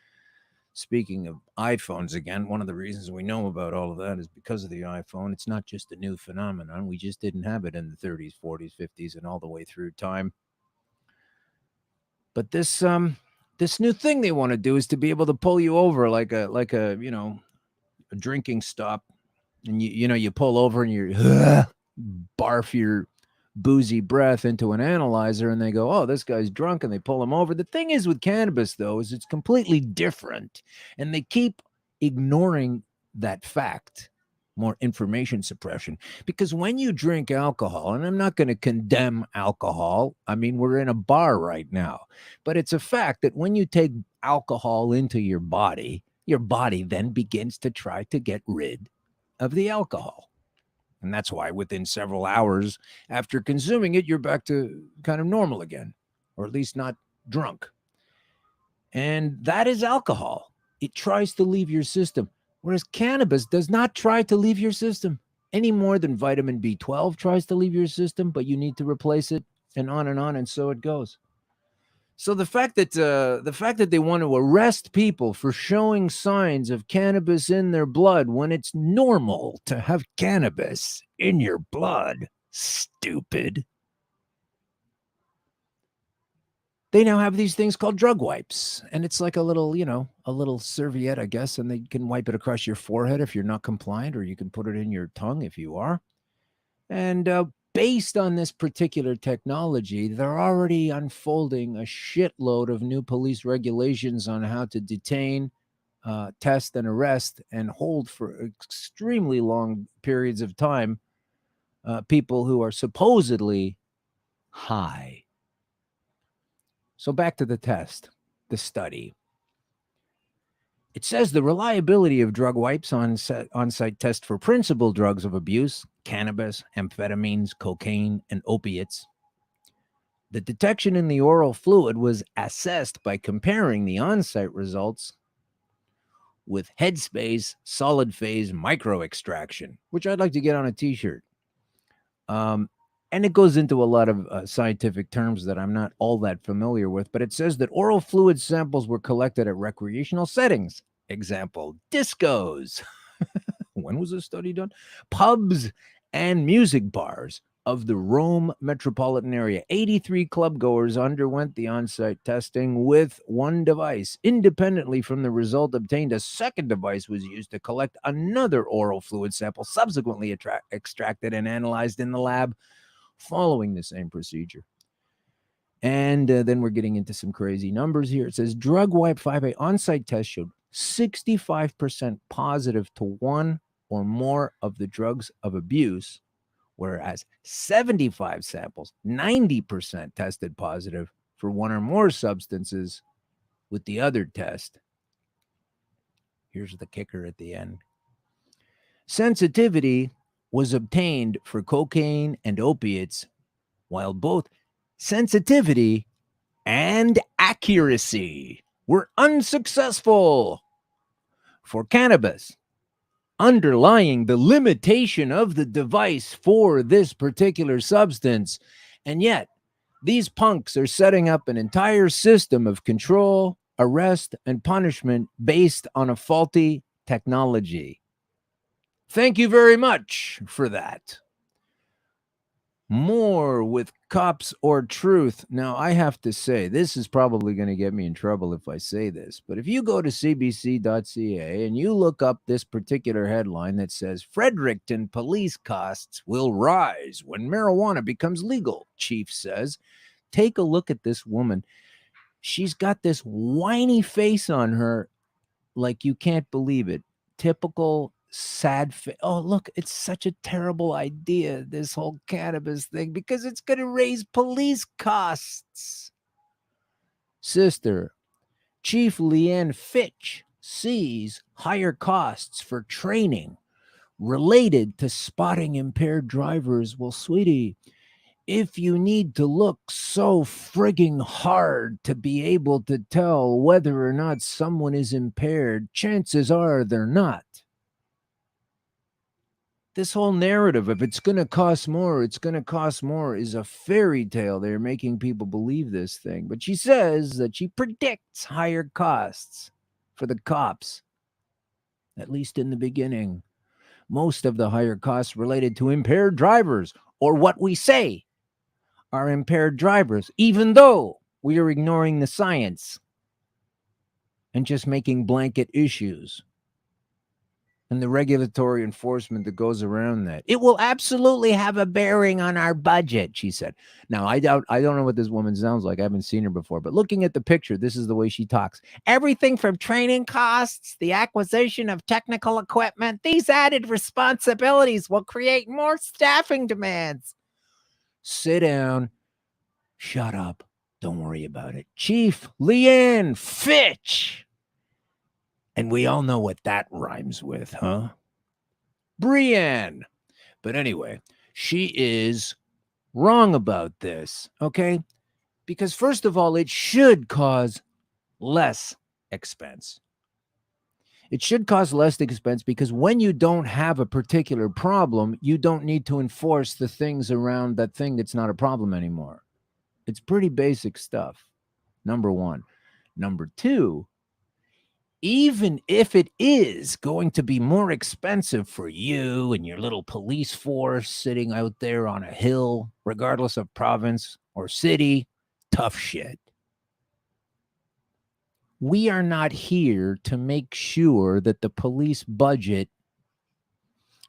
Speaking of iPhones again, one of the reasons we know about all of that is because of the iPhone. It's not just a new phenomenon. We just didn't have it in the 30s, 40s, 50s, and all the way through time. But this new thing they want to do is to be able to pull you over like a a drinking stop, and you pull over and you barf your boozy breath into an analyzer, and they go, oh, this guy's drunk, and they pull him over. The thing is with cannabis, though, is it's completely different, and they keep ignoring that fact. More information suppression, because when you drink alcohol, and I'm not going to condemn alcohol, I mean, we're in a bar right now, but it's a fact that when you take alcohol into your body then begins to try to get rid of the alcohol. And that's why within several hours after consuming it, you're back to kind of normal again, or at least not drunk. And that is alcohol. It tries to leave your system, whereas cannabis does not try to leave your system any more than vitamin B12 tries to leave your system, but you need to replace it, and on, and so it goes. So the fact that they want to arrest people for showing signs of cannabis in their blood when it's normal to have cannabis in your blood, stupid. They now have these things called drug wipes, and it's like a little serviette, I guess, and they can wipe it across your forehead if you're not compliant, or you can put it in your tongue if you are. And based on this particular technology, they're already unfolding a shitload of new police regulations on how to detain, test, and arrest and hold for extremely long periods of time people who are supposedly high. So back to the test, the study. It says the reliability of drug wipes on-site test for principal drugs of abuse, cannabis, amphetamines, cocaine, and opiates, The detection in the oral fluid was assessed by comparing the on-site results with headspace solid phase microextraction, which I'd like to get on a t-shirt. And it goes into a lot of scientific terms that I'm not all that familiar with, but it says that oral fluid samples were collected at recreational settings. Example, discos. When was this study done? Pubs and music bars of the Rome metropolitan area. 83 club goers underwent the on-site testing with one device. Independently from the result obtained, a second device was used to collect another oral fluid sample, subsequently extracted and analyzed in the lab following the same procedure. And then we're getting into some crazy numbers here. It says drug wipe 5A on-site test showed 65% positive to one or more of the drugs of abuse, whereas 75 samples, 90% tested positive for one or more substances with the other test. Here's the kicker at the end. Sensitivity was obtained for cocaine and opiates, while both sensitivity and accuracy were unsuccessful for cannabis, underlying the limitation of the device for this particular substance. And yet, these punks are setting up an entire system of control, arrest, and punishment based on a faulty technology. Thank you very much for that. More with Cops or Truth. Now, I have to say, this is probably going to get me in trouble if I say this, but if you go to cbc.ca and you look up this particular headline that says, Fredericton police costs will rise when marijuana becomes legal, chief says, take a look at this woman. She's got this whiny face on her like you can't believe it. Typical sad oh, look, it's such a terrible idea, this whole cannabis thing, because it's going to raise police costs. Sister, Chief Leanne Fitch sees higher costs for training related to spotting impaired drivers. Well, sweetie, if you need to look so frigging hard to be able to tell whether or not someone is impaired, chances are they're not. This whole narrative, if it's going to cost more, it's going to cost more, is a fairy tale. They're making people believe this thing. But she says that she predicts higher costs for the cops, at least in the beginning. Most of the higher costs related to impaired drivers, or what we say are impaired drivers, even though we are ignoring the science and just making blanket issues and the regulatory enforcement that goes around that. It will absolutely have a bearing on our budget, she said. Now, I don't know what this woman sounds like. I haven't seen her before, but looking at the picture, this is the way she talks. Everything from training costs, the acquisition of technical equipment, these added responsibilities will create more staffing demands. Sit down. Shut up. Don't worry about it. Chief Leanne Fitch. And we all know what that rhymes with, huh? Brienne. But anyway, she is wrong about this, okay? Because first of all, it should cause less expense. It should cause less expense because when you don't have a particular problem, you don't need to enforce the things around that thing that's not a problem anymore. It's pretty basic stuff, number one. Number two, even if it is going to be more expensive for you and your little police force sitting out there on a hill, regardless of province or city, tough shit. We are not here to make sure that the police budget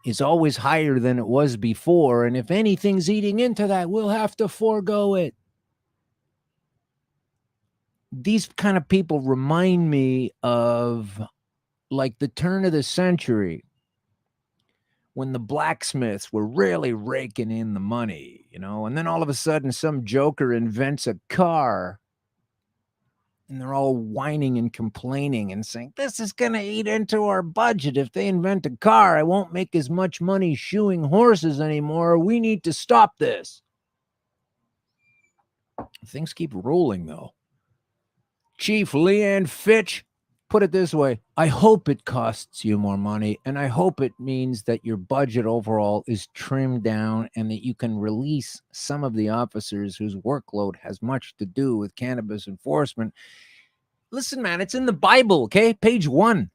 is always higher than it was before. And if anything's eating into that, we'll have to forego it. These kind of people remind me of like the turn of the century when the blacksmiths were really raking in the money, you know, and then all of a sudden some joker invents a car and they're all whining and complaining and saying, this is going to eat into our budget. If they invent a car, I won't make as much money shoeing horses anymore. We need to stop this. Things keep rolling, though. Chief Leanne Fitch put it this way: I hope it costs you more money, and I hope it means that your budget overall is trimmed down and that you can release some of the officers whose workload has much to do with cannabis enforcement. Listen, man, it's in the Bible, okay? Page 1.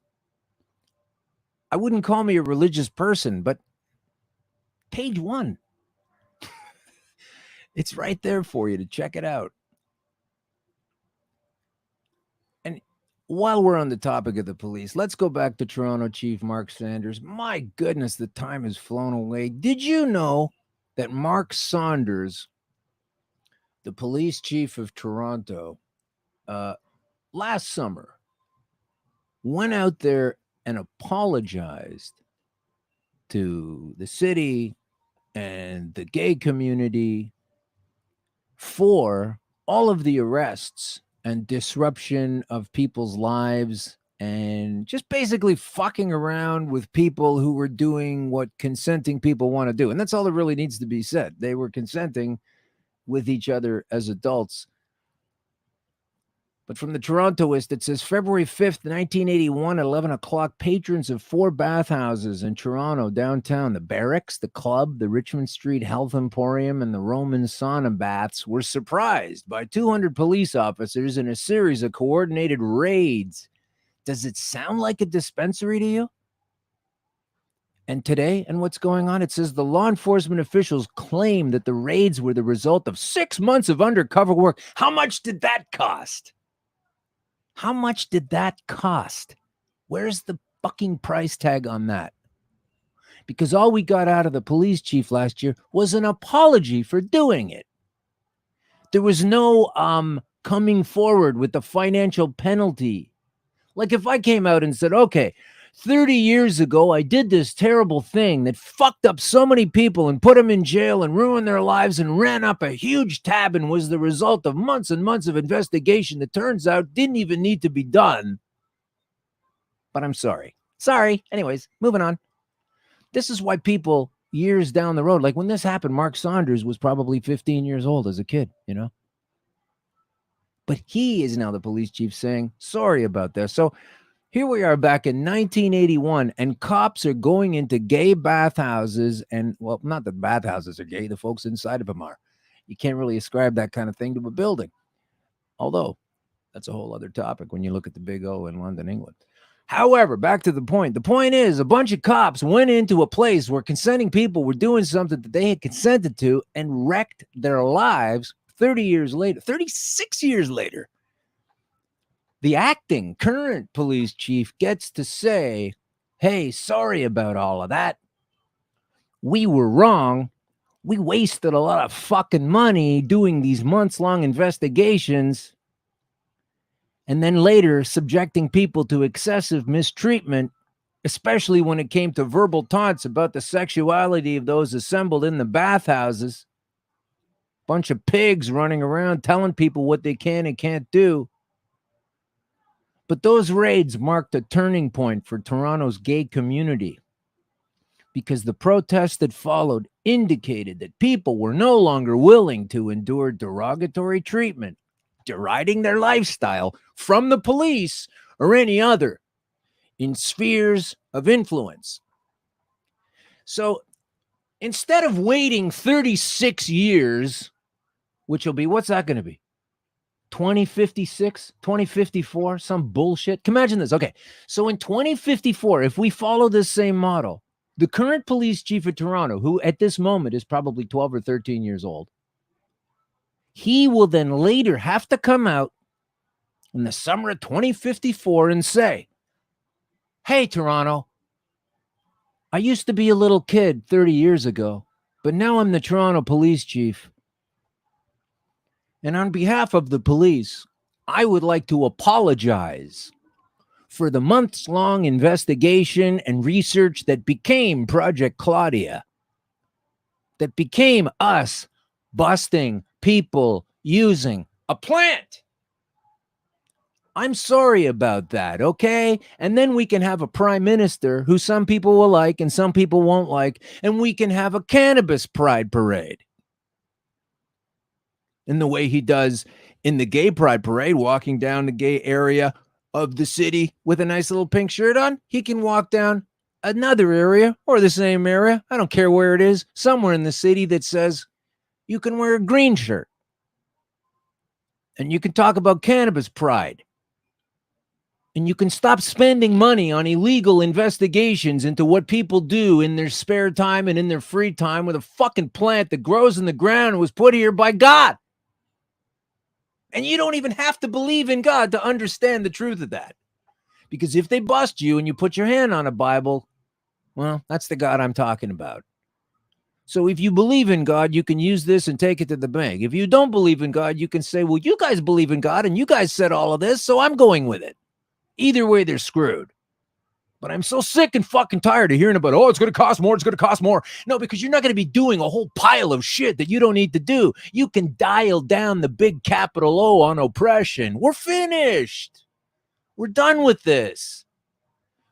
I wouldn't call me a religious person, but page 1. It's right there for you to check it out. And while we're on the topic of the police, let's go back to Toronto Chief Mark Saunders. My goodness, the time has flown away. Did you know that Mark Saunders, the police chief of Toronto, last summer went out there and apologized to the city and the gay community for all of the arrests and disruption of people's lives and just basically fucking around with people who were doing what consenting people want to do. And that's all that really needs to be said. They were consenting with each other as adults. But from the Torontoist, it says February 5th, 1981, at 11 o'clock, patrons of 4 bathhouses in Toronto downtown, the Barracks, the Club, the Richmond Street Health Emporium, and the Roman Sauna Baths, were surprised by 200 police officers in a series of coordinated raids. Does it sound like a dispensary to you? And today, and what's going on? It says the law enforcement officials claim that the raids were the result of 6 months of undercover work. How much did that cost? How much did that cost? Where's the fucking price tag on that? Because all we got out of the police chief last year was an apology for doing it. There was no coming forward with the financial penalty. Like if I came out and said, okay, 30 years ago, I did this terrible thing that fucked up so many people and put them in jail and ruined their lives and ran up a huge tab and was the result of months and months of investigation that turns out didn't even need to be done. But I'm sorry. Sorry. Anyways, moving on. This is why people years down the road, like when this happened, Mark Saunders was probably 15 years old as a kid, you know? But he is now the police chief saying, sorry about this. So here we are back in 1981, and cops are going into gay bathhouses, and, well, not that bathhouses are gay, the folks inside of them are. You can't really ascribe that kind of thing to a building. Although, that's a whole other topic when you look at the Big O in London, England. However, back to the point. The point is, a bunch of cops went into a place where consenting people were doing something that they had consented to and wrecked their lives 30 years later, 36 years later. The acting current police chief gets to say, hey, sorry about all of that. We were wrong. We wasted a lot of fucking money doing these months-long investigations and then later subjecting people to excessive mistreatment, especially when it came to verbal taunts about the sexuality of those assembled in the bathhouses. Bunch of pigs running around telling people what they can and can't do. But those raids marked a turning point for Toronto's gay community because the protests that followed indicated that people were no longer willing to endure derogatory treatment, deriding their lifestyle from the police or any other in spheres of influence. So instead of waiting 36 years, which will be, what's that going to be? 2056, 2054, some bullshit. Imagine this. Okay, so in 2054, if we follow this same model, the current police chief of Toronto, who at this moment is probably 12 or 13 years old, he will then later have to come out in the summer of 2054 and say, hey, Toronto, I used to be a little kid 30 years ago, but now I'm the Toronto police chief. And on behalf of the police, I would like to apologize for the months-long investigation and research that became Project Claudia, that became us busting people using a plant. I'm sorry about that, okay? And then we can have a prime minister who some people will like and some people won't like, and we can have a cannabis pride parade. in the way he does in the gay pride parade, walking down the gay area of the city with a nice little pink shirt on. He can walk down another area or the same area, I don't care where it is, somewhere in the city that says you can wear a green shirt. And you can talk about cannabis pride. And you can stop spending money on illegal investigations into what people do in their spare time and in their free time with a fucking plant that grows in the ground and was put here by God. And you don't even have to believe in God to understand the truth of that. Because if they bust you and you put your hand on a Bible, well, that's the God I'm talking about. So if you believe in God, you can use this and take it to the bank. If you don't believe in God, you can say, well, you guys believe in God and you guys said all of this, so I'm going with it. Either way, they're screwed. But I'm so sick and fucking tired of hearing about, oh, it's going to cost more, it's going to cost more. No, because you're not going to be doing a whole pile of shit that you don't need to do. You can dial down the big capital O on oppression. We're finished. We're done with this.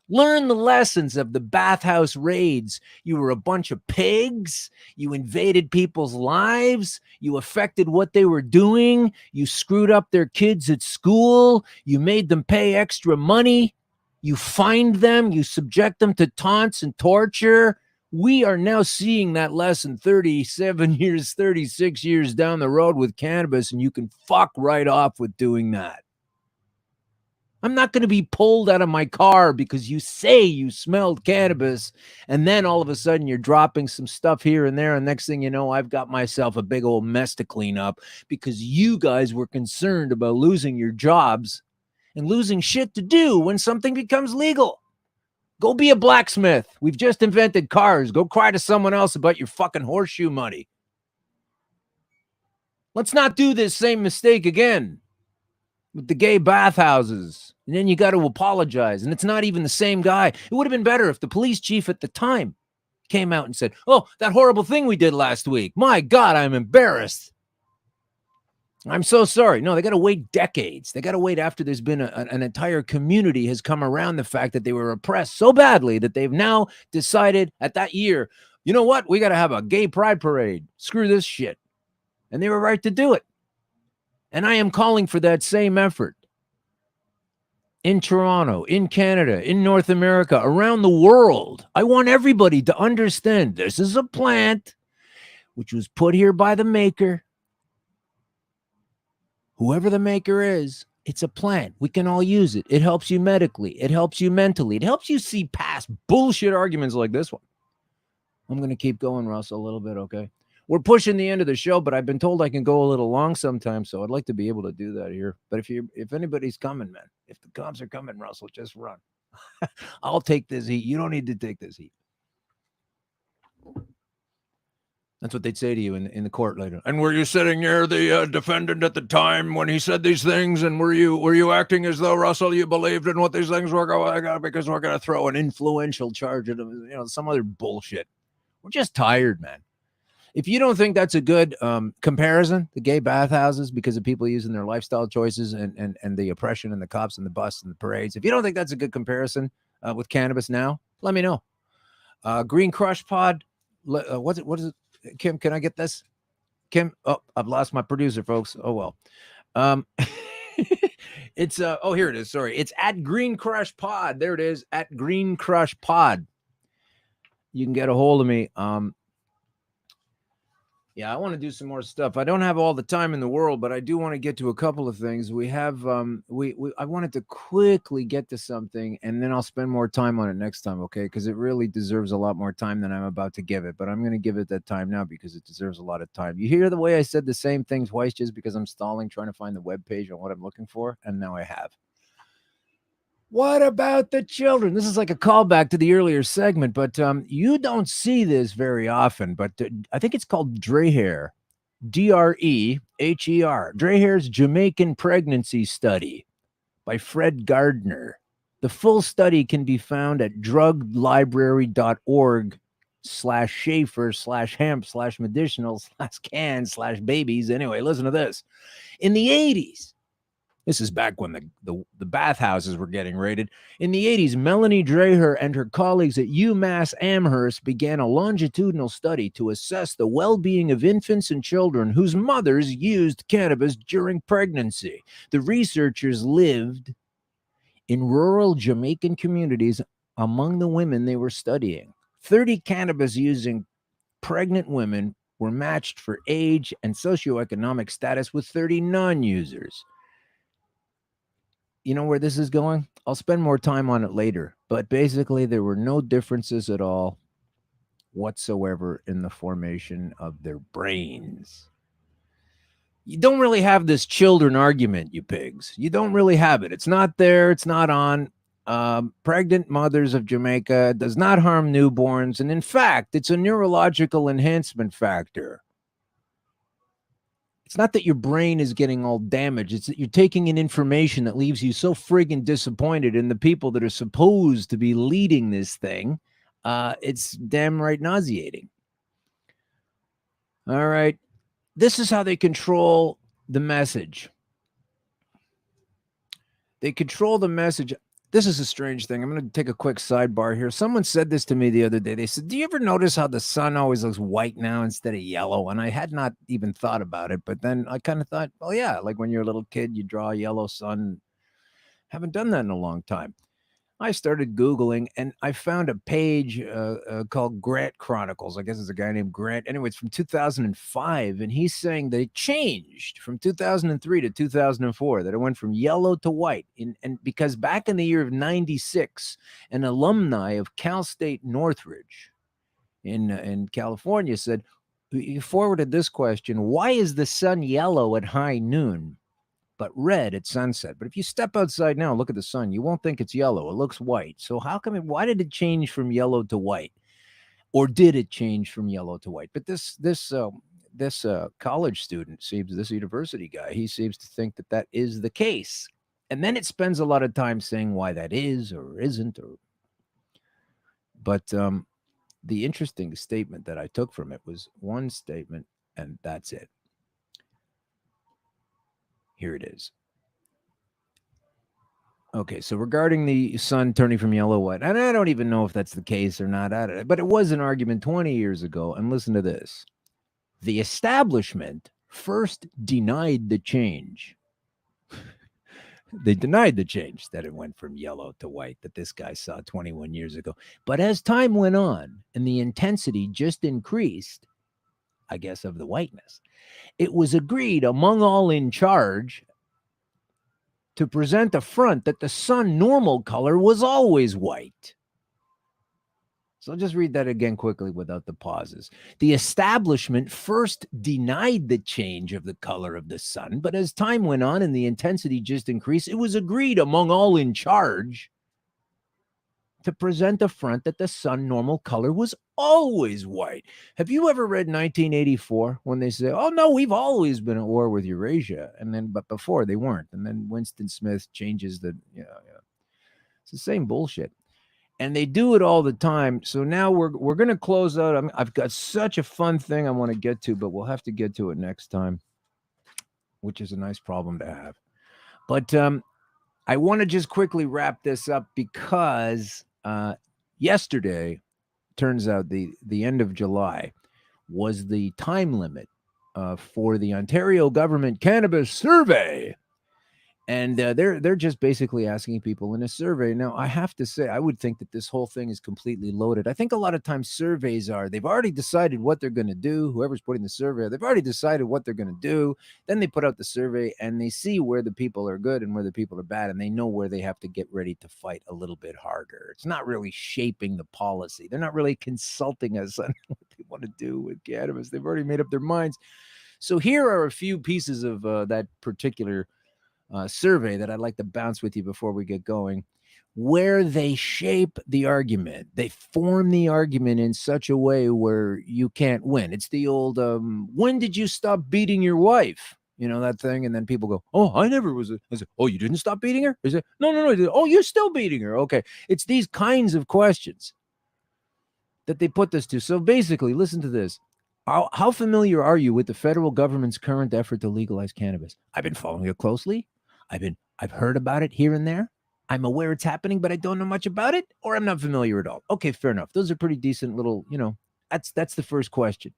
Learn the lessons of the bathhouse raids. You were a bunch of pigs. You invaded people's lives. You affected what they were doing. You screwed up their kids at school. You made them pay extra money. You fined them. You subject them to taunts and torture. We are now seeing that lesson 37 years, 36 years down the road with cannabis, and you can fuck right off with doing that. I'm not going to be pulled out of my car because you say you smelled cannabis and then all of a sudden you're dropping some stuff here and there. And next thing you know, I've got myself a big old mess to clean up because you guys were concerned about losing your jobs and losing shit to do when something becomes legal. Go be a blacksmith. We've just invented cars. Go cry to someone else about your fucking horseshoe money. Let's not do this same mistake again with the gay bathhouses. And then you got to apologize. And it's not even the same guy. It would have been better if the police chief at the time came out and said, oh, that horrible thing we did last week. My God, I'm embarrassed. I'm so sorry. No, they got to wait decades. They got to wait after there's been an entire community has come around the fact that they were oppressed so badly that they've now decided at that year, you know what? We got to have a gay pride parade. Screw this shit. And they were right to do it. And I am calling for that same effort in Toronto, in Canada, in North America, around the world. I want everybody to understand this is a plant which was put here by the maker. Whoever the maker is, it's a plant. We can all use it. It helps you medically. It helps you mentally. It helps you see past bullshit arguments like this one. I'm going to keep going, Russ, a little bit, okay? We're pushing the end of the show, but I've been told I can go a little long sometimes, so I'd like to be able to do that here. But if anybody's coming, man, if the cops are coming, Russell, just run. I'll take this heat. You don't need to take this heat. That's what they'd say to you in the court later. And were you sitting near the defendant at the time when he said these things? And were you acting as though, Russell, you believed in what these things were going, because we're going to throw an influential charge at him, some other bullshit. We're just tired, man. If you don't think that's a good comparison, the gay bathhouses, because of people using their lifestyle choices and the oppression and the cops and the busts and the parades, if you don't think that's a good comparison with cannabis now, let me know. Green Crush Pod, what is it? Kim, can I get this? Kim, oh, I've lost my producer, folks. Oh, well. It's, here it is. Sorry. It's at Green Crush Pod. There it is, at Green Crush Pod. You can get a hold of me. Yeah, I want to do some more stuff. I don't have all the time in the world, but I do want to get to a couple of things. We have, I wanted to quickly get to something, and then I'll spend more time on it next time, okay? Because it really deserves a lot more time than I'm about to give it, but I'm going to give it that time now because it deserves a lot of time. You hear the way I said the same thing twice just because I'm stalling trying to find the webpage on what I'm looking for, and now I have. What about the children? This is like a callback to the earlier segment, but you don't see this very often, but I think it's called Dreher, D-R-E-H-E-R, Dreher's Jamaican Pregnancy Study by Fred Gardner. The full study can be found at druglibrary.org/Schaefer/hemp/medicinal/can/babies. Anyway, listen to this. In the 80s, This is back when the bathhouses were getting raided. In the 80s, Melanie Dreher and her colleagues at UMass Amherst began a longitudinal study to assess the well-being of infants and children whose mothers used cannabis during pregnancy. The researchers lived in rural Jamaican communities among the women they were studying. 30 cannabis-using pregnant women were matched for age and socioeconomic status with 30 non-users. You know where this is going? I'll spend more time on it later. But basically, there were no differences at all whatsoever in the formation of their brains. You don't really have this children argument, you pigs. You don't really have it. It's not there. It's not on. Pregnant mothers of Jamaica does not harm newborns. And in fact, it's a neurological enhancement factor. It's not that your brain is getting all damaged. It's that you're taking in information that leaves you so friggin' disappointed in the people that are supposed to be leading this thing. It's damn right nauseating. All right. This is how they control the message. They control the message. This is a strange thing. I'm going to take a quick sidebar here. Someone said this to me the other day. They said, do you ever notice how the sun always looks white now instead of yellow? And I had not even thought about it. But then I kind of thought, well, yeah, like when you're a little kid, you draw a yellow sun. Haven't done that in a long time. I started Googling and I found a page called Grant Chronicles. I guess it's a guy named Grant. Anyway, it's from 2005. And he's saying that it changed from 2003 to 2004, that it went from yellow to white. And because back in the year of 96, an alumni of Cal State Northridge in California said, he forwarded this question: why is the sun yellow at high noon but red at sunset? But if you step outside now and look at the sun, you won't think it's yellow. It looks white. So why did it change from yellow to white? Or did it change from yellow to white? But this college student this university guy, he seems to think that is the case. And then it spends a lot of time saying why that is or isn't. But the interesting statement that I took from it was one statement, and that's it. Here it is. Okay, so regarding the sun turning from yellow to white, and I don't even know if that's the case or not, but it was an argument 20 years ago. And listen to this. The establishment first denied the change. They denied the change that it went from yellow to white that this guy saw 21 years ago. But as time went on and the intensity just increased, I guess, of the whiteness, it was agreed among all in charge to present a front that the sun normal color was always white. So I'll just read that again quickly without the pauses. The establishment first denied the change of the color of the sun, but as time went on and the intensity just increased, it was agreed among all in charge to present a front that the sun normal color was always white. Have you ever read 1984 when they say, oh no, we've always been at war with Eurasia? But before they weren't. And then Winston Smith changes it's the same bullshit. And they do it all the time. So now we're going to close out. I've got such a fun thing I want to get to, but we'll have to get to it next time, which is a nice problem to have. But I want to just quickly wrap this up because yesterday, turns out the end of July was the time limit for the Ontario government cannabis survey. And they're just basically asking people in a survey. Now, I have to say, I would think that this whole thing is completely loaded. I think a lot of times surveys they've already decided what they're going to do. Whoever's putting the survey, they've already decided what they're going to do. Then they put out the survey and they see where the people are good and where the people are bad. And they know where they have to get ready to fight a little bit harder. It's not really shaping the policy. They're not really consulting us on what they want to do with cannabis. They've already made up their minds. So here are a few pieces of that particular survey that I'd like to bounce with you before we get going, where they shape the argument. They form the argument in such a way where you can't win. It's the old, when did you stop beating your wife? You know, that thing. And then people go, oh, I never was. I said, oh, you didn't stop beating her? Is it? No. Oh, you're still beating her. Okay. It's these kinds of questions that they put this to. So basically, listen to this. How familiar are you with the federal government's current effort to legalize cannabis? I've been following it closely. I've heard about it here and there. I'm aware it's happening, but I don't know much about it, or I'm not familiar at all. Okay, fair enough. Those are pretty decent little, that's the first question.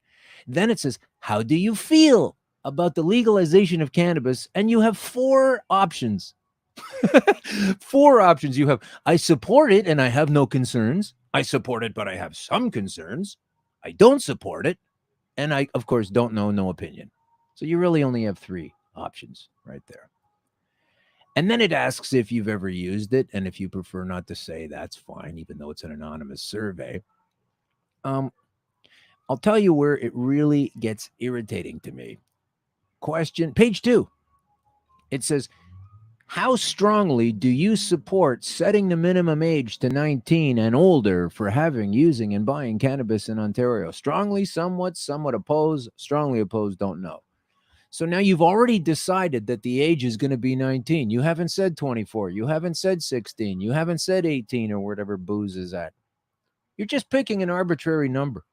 Then it says, how do you feel about the legalization of cannabis? And you have 4 options. 4 options. You have, I support it and I have no concerns. I support it, but I have some concerns. I don't support it. And I, of course, don't know, no opinion. So you really only have 3 options right there. And then it asks if you've ever used it. And if you prefer not to say, that's fine, even though it's an anonymous survey. I'll tell you where it really gets irritating to me. Question, page 2. It says, how strongly do you support setting the minimum age to 19 and older for having, using, and buying cannabis in Ontario? Strongly, somewhat opposed, strongly opposed, don't know. So now you've already decided that the age is going to be 19. You haven't said 24. You haven't said 16. You haven't said 18 or whatever booze is at. You're just picking an arbitrary number.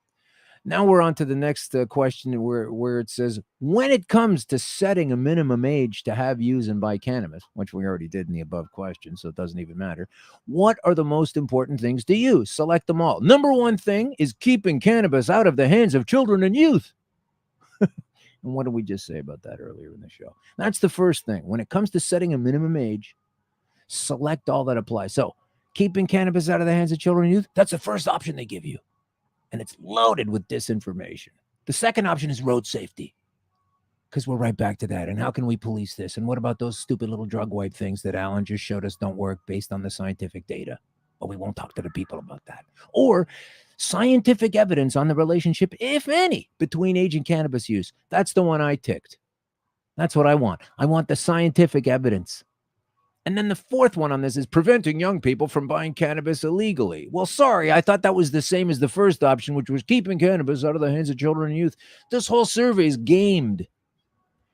Now we're on to the next question where it says, when it comes to setting a minimum age to have, use, and buy cannabis, which we already did in the above question, so it doesn't even matter, what are the most important things to you? Select them all. Number 1 thing is keeping cannabis out of the hands of children and youth. And what did we just say about that earlier in the show? That's the first thing. When it comes to setting a minimum age, select all that applies. So keeping cannabis out of the hands of children and youth, that's the first option they give you. And it's loaded with disinformation. The second option is road safety, because we're right back to that. And how can we police this? And what about those stupid little drug wipe things that Alan just showed us don't work based on the scientific data? Well, we won't talk to the people about that. Or scientific evidence on the relationship, if any, between age and cannabis use. That's the one I ticked. That's what I want. I want the scientific evidence. And then the fourth one on this is preventing young people from buying cannabis illegally. Well, sorry, I thought that was the same as the first option, which was keeping cannabis out of the hands of children and youth. This whole survey is gamed.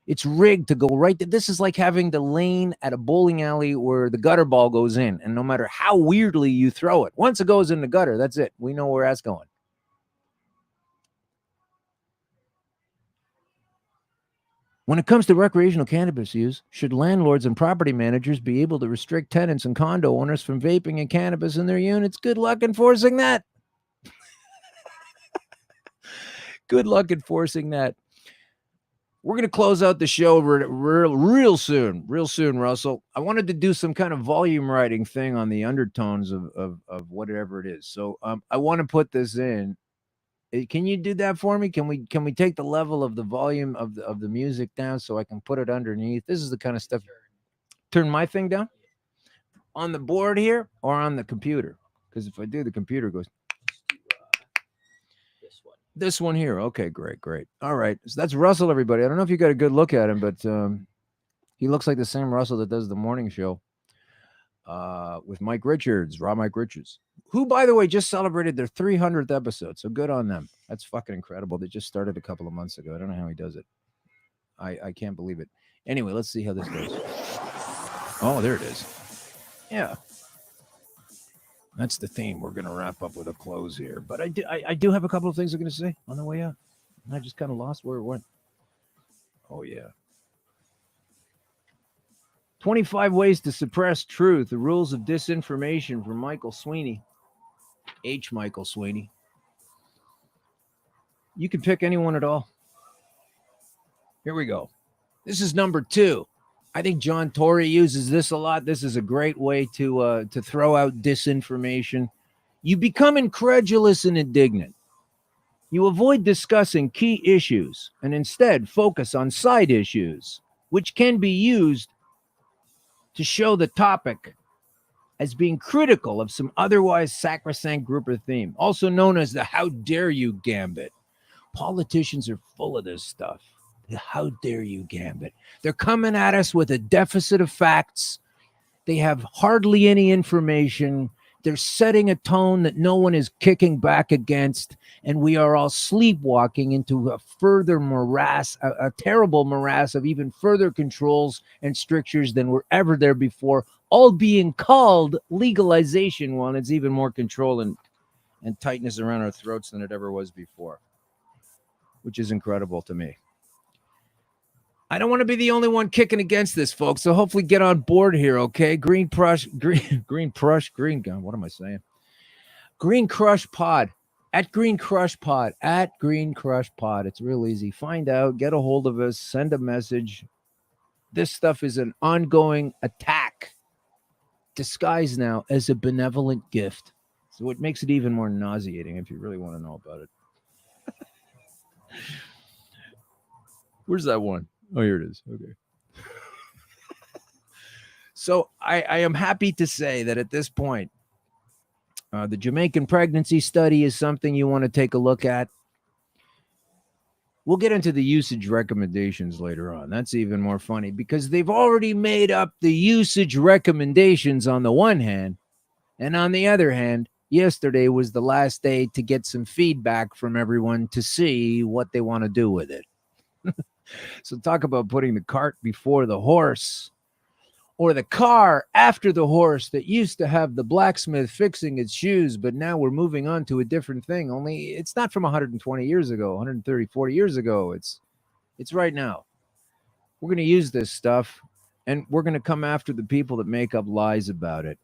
It's rigged to go right there. This is like having the lane at a bowling alley where the gutter ball goes in, and no matter how weirdly you throw it, once it goes in the gutter, that's it. We know where that's going. When it comes to recreational cannabis use, should landlords and property managers be able to restrict tenants and condo owners from vaping and cannabis in their units? Good luck enforcing that. Good luck enforcing that. We're going to close out the show real soon, Russell. I wanted to do some kind of volume writing thing on the undertones of whatever it is. So I want to put this in. Can you do that for me? Can we take the level of the volume of the music down so I can put it underneath? This is the kind of stuff. Turn my thing down on the board here or on the computer, because if I do, the computer goes. This one here. Okay, great. All right. So that's Russell, everybody. I don't know if you got a good look at him, but he looks like the same Russell that does the morning show with Mike Richards, Mike Richards, who, by the way, just celebrated their 300th episode. So good on them. That's fucking incredible. They just started a couple of months ago. I don't know how he does it. I can't believe it. Anyway, let's see how this goes. Oh, there it is. Yeah. That's the theme. We're going to wrap up with a close here. But I do have a couple of things I'm going to say on the way out. I just kind of lost where it went. Oh, yeah. 25 Ways to Suppress Truth, the Rules of Disinformation from Michael Sweeney. Michael Sweeney. You can pick anyone at all. Here we go. This is number 2. I think John Tory uses this a lot. This is a great way to throw out disinformation. You become incredulous and indignant. You avoid discussing key issues and instead focus on side issues, which can be used to show the topic as being critical of some otherwise sacrosanct group or theme, also known as the how dare you gambit. Politicians are full of this stuff. The how dare you gambit. They're coming at us with a deficit of facts. They have hardly any information. They're setting a tone that no one is kicking back against, and we are all sleepwalking into a further morass, a terrible morass of even further controls and strictures than were ever there before, all being called legalization when it's even more control and tightness around our throats than it ever was before, which is incredible to me. I don't want to be the only one kicking against this, folks. So hopefully get on board here, okay? Green Crush Pod. At Green Crush Pod. It's real easy. Find out, get a hold of us, send a message. This stuff is an ongoing attack, disguised now as a benevolent gift. So it makes it even more nauseating if you really want to know about it. Where's that one? Oh, here it is. Okay. So I am happy to say that at this point, the Jamaican pregnancy study is something you want to take a look at. We'll get into the usage recommendations later on. That's even more funny because they've already made up the usage recommendations on the one hand. And on the other hand, yesterday was the last day to get some feedback from everyone to see what they want to do with it. So talk about putting the cart before the horse, or the car after the horse that used to have the blacksmith fixing its shoes, but now we're moving on to a different thing. Only it's not from 120 years ago, 130, 40 years ago. It's right now. We're going to use this stuff, and we're going to come after the people that make up lies about it.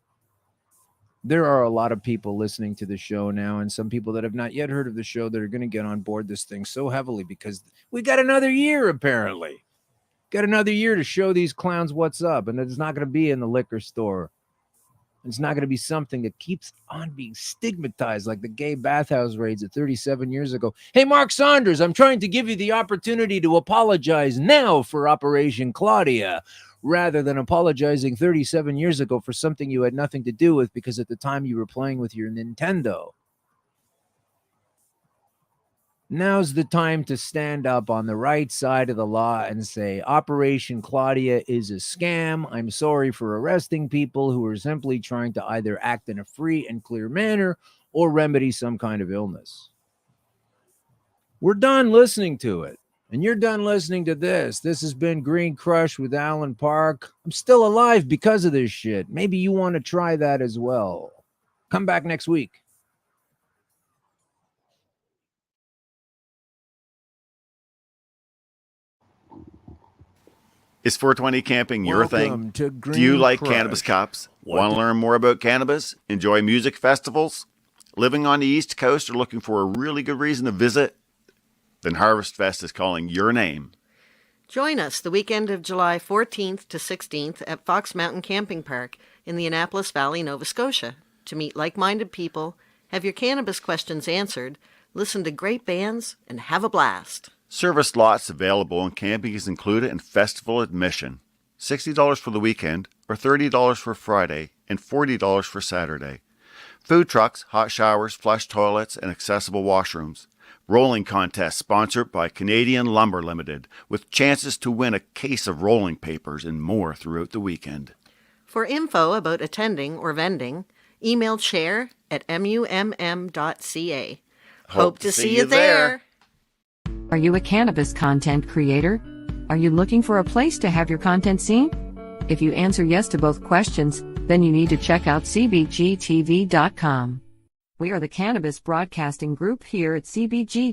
There are a lot of people listening to the show now, and some people that have not yet heard of the show that are going to get on board this thing so heavily because we got another year, apparently. Got another year to show these clowns what's up, and it's not going to be in the liquor store. It's not going to be something that keeps on being stigmatized like the gay bathhouse raids of 37 years ago. Hey, Mark Saunders, I'm trying to give you the opportunity to apologize now for Operation Claudia, rather than apologizing 37 years ago for something you had nothing to do with because at the time you were playing with your Nintendo. Now's the time to stand up on the right side of the law and say, Operation Claudia is a scam. I'm sorry for arresting people who are simply trying to either act in a free and clear manner or remedy some kind of illness. We're done listening to it. And you're done listening to this. This has been Green Crush with Alan Park. I'm still alive because of this shit. Maybe you want to try that as well. Come back next week. Is 420 camping your Welcome thing? to Do you Green like Crush. cannabis cups? Want to learn more about cannabis? Enjoy music festivals? Living on the East Coast or looking for a really good reason to visit? Then Harvest Fest is calling your name. Join us the weekend of July 14th to 16th at Fox Mountain Camping Park in the Annapolis Valley, Nova Scotia, to meet like-minded people, have your cannabis questions answered, listen to great bands, and have a blast. Service lots available and camping is included in festival admission. $60 for the weekend or $30 for Friday and $40 for Saturday. Food trucks, hot showers, flush toilets, and accessible washrooms. Rolling contest sponsored by Canadian Lumber Limited, with chances to win a case of rolling papers and more throughout the weekend. For info about attending or vending, email chair@mumm.ca. Hope to see you there. Are you a cannabis content creator? Are you looking for a place to have your content seen? If you answer yes to both questions, then you need to check out cbgtv.com. We are the Cannabis Broadcasting Group here at CBG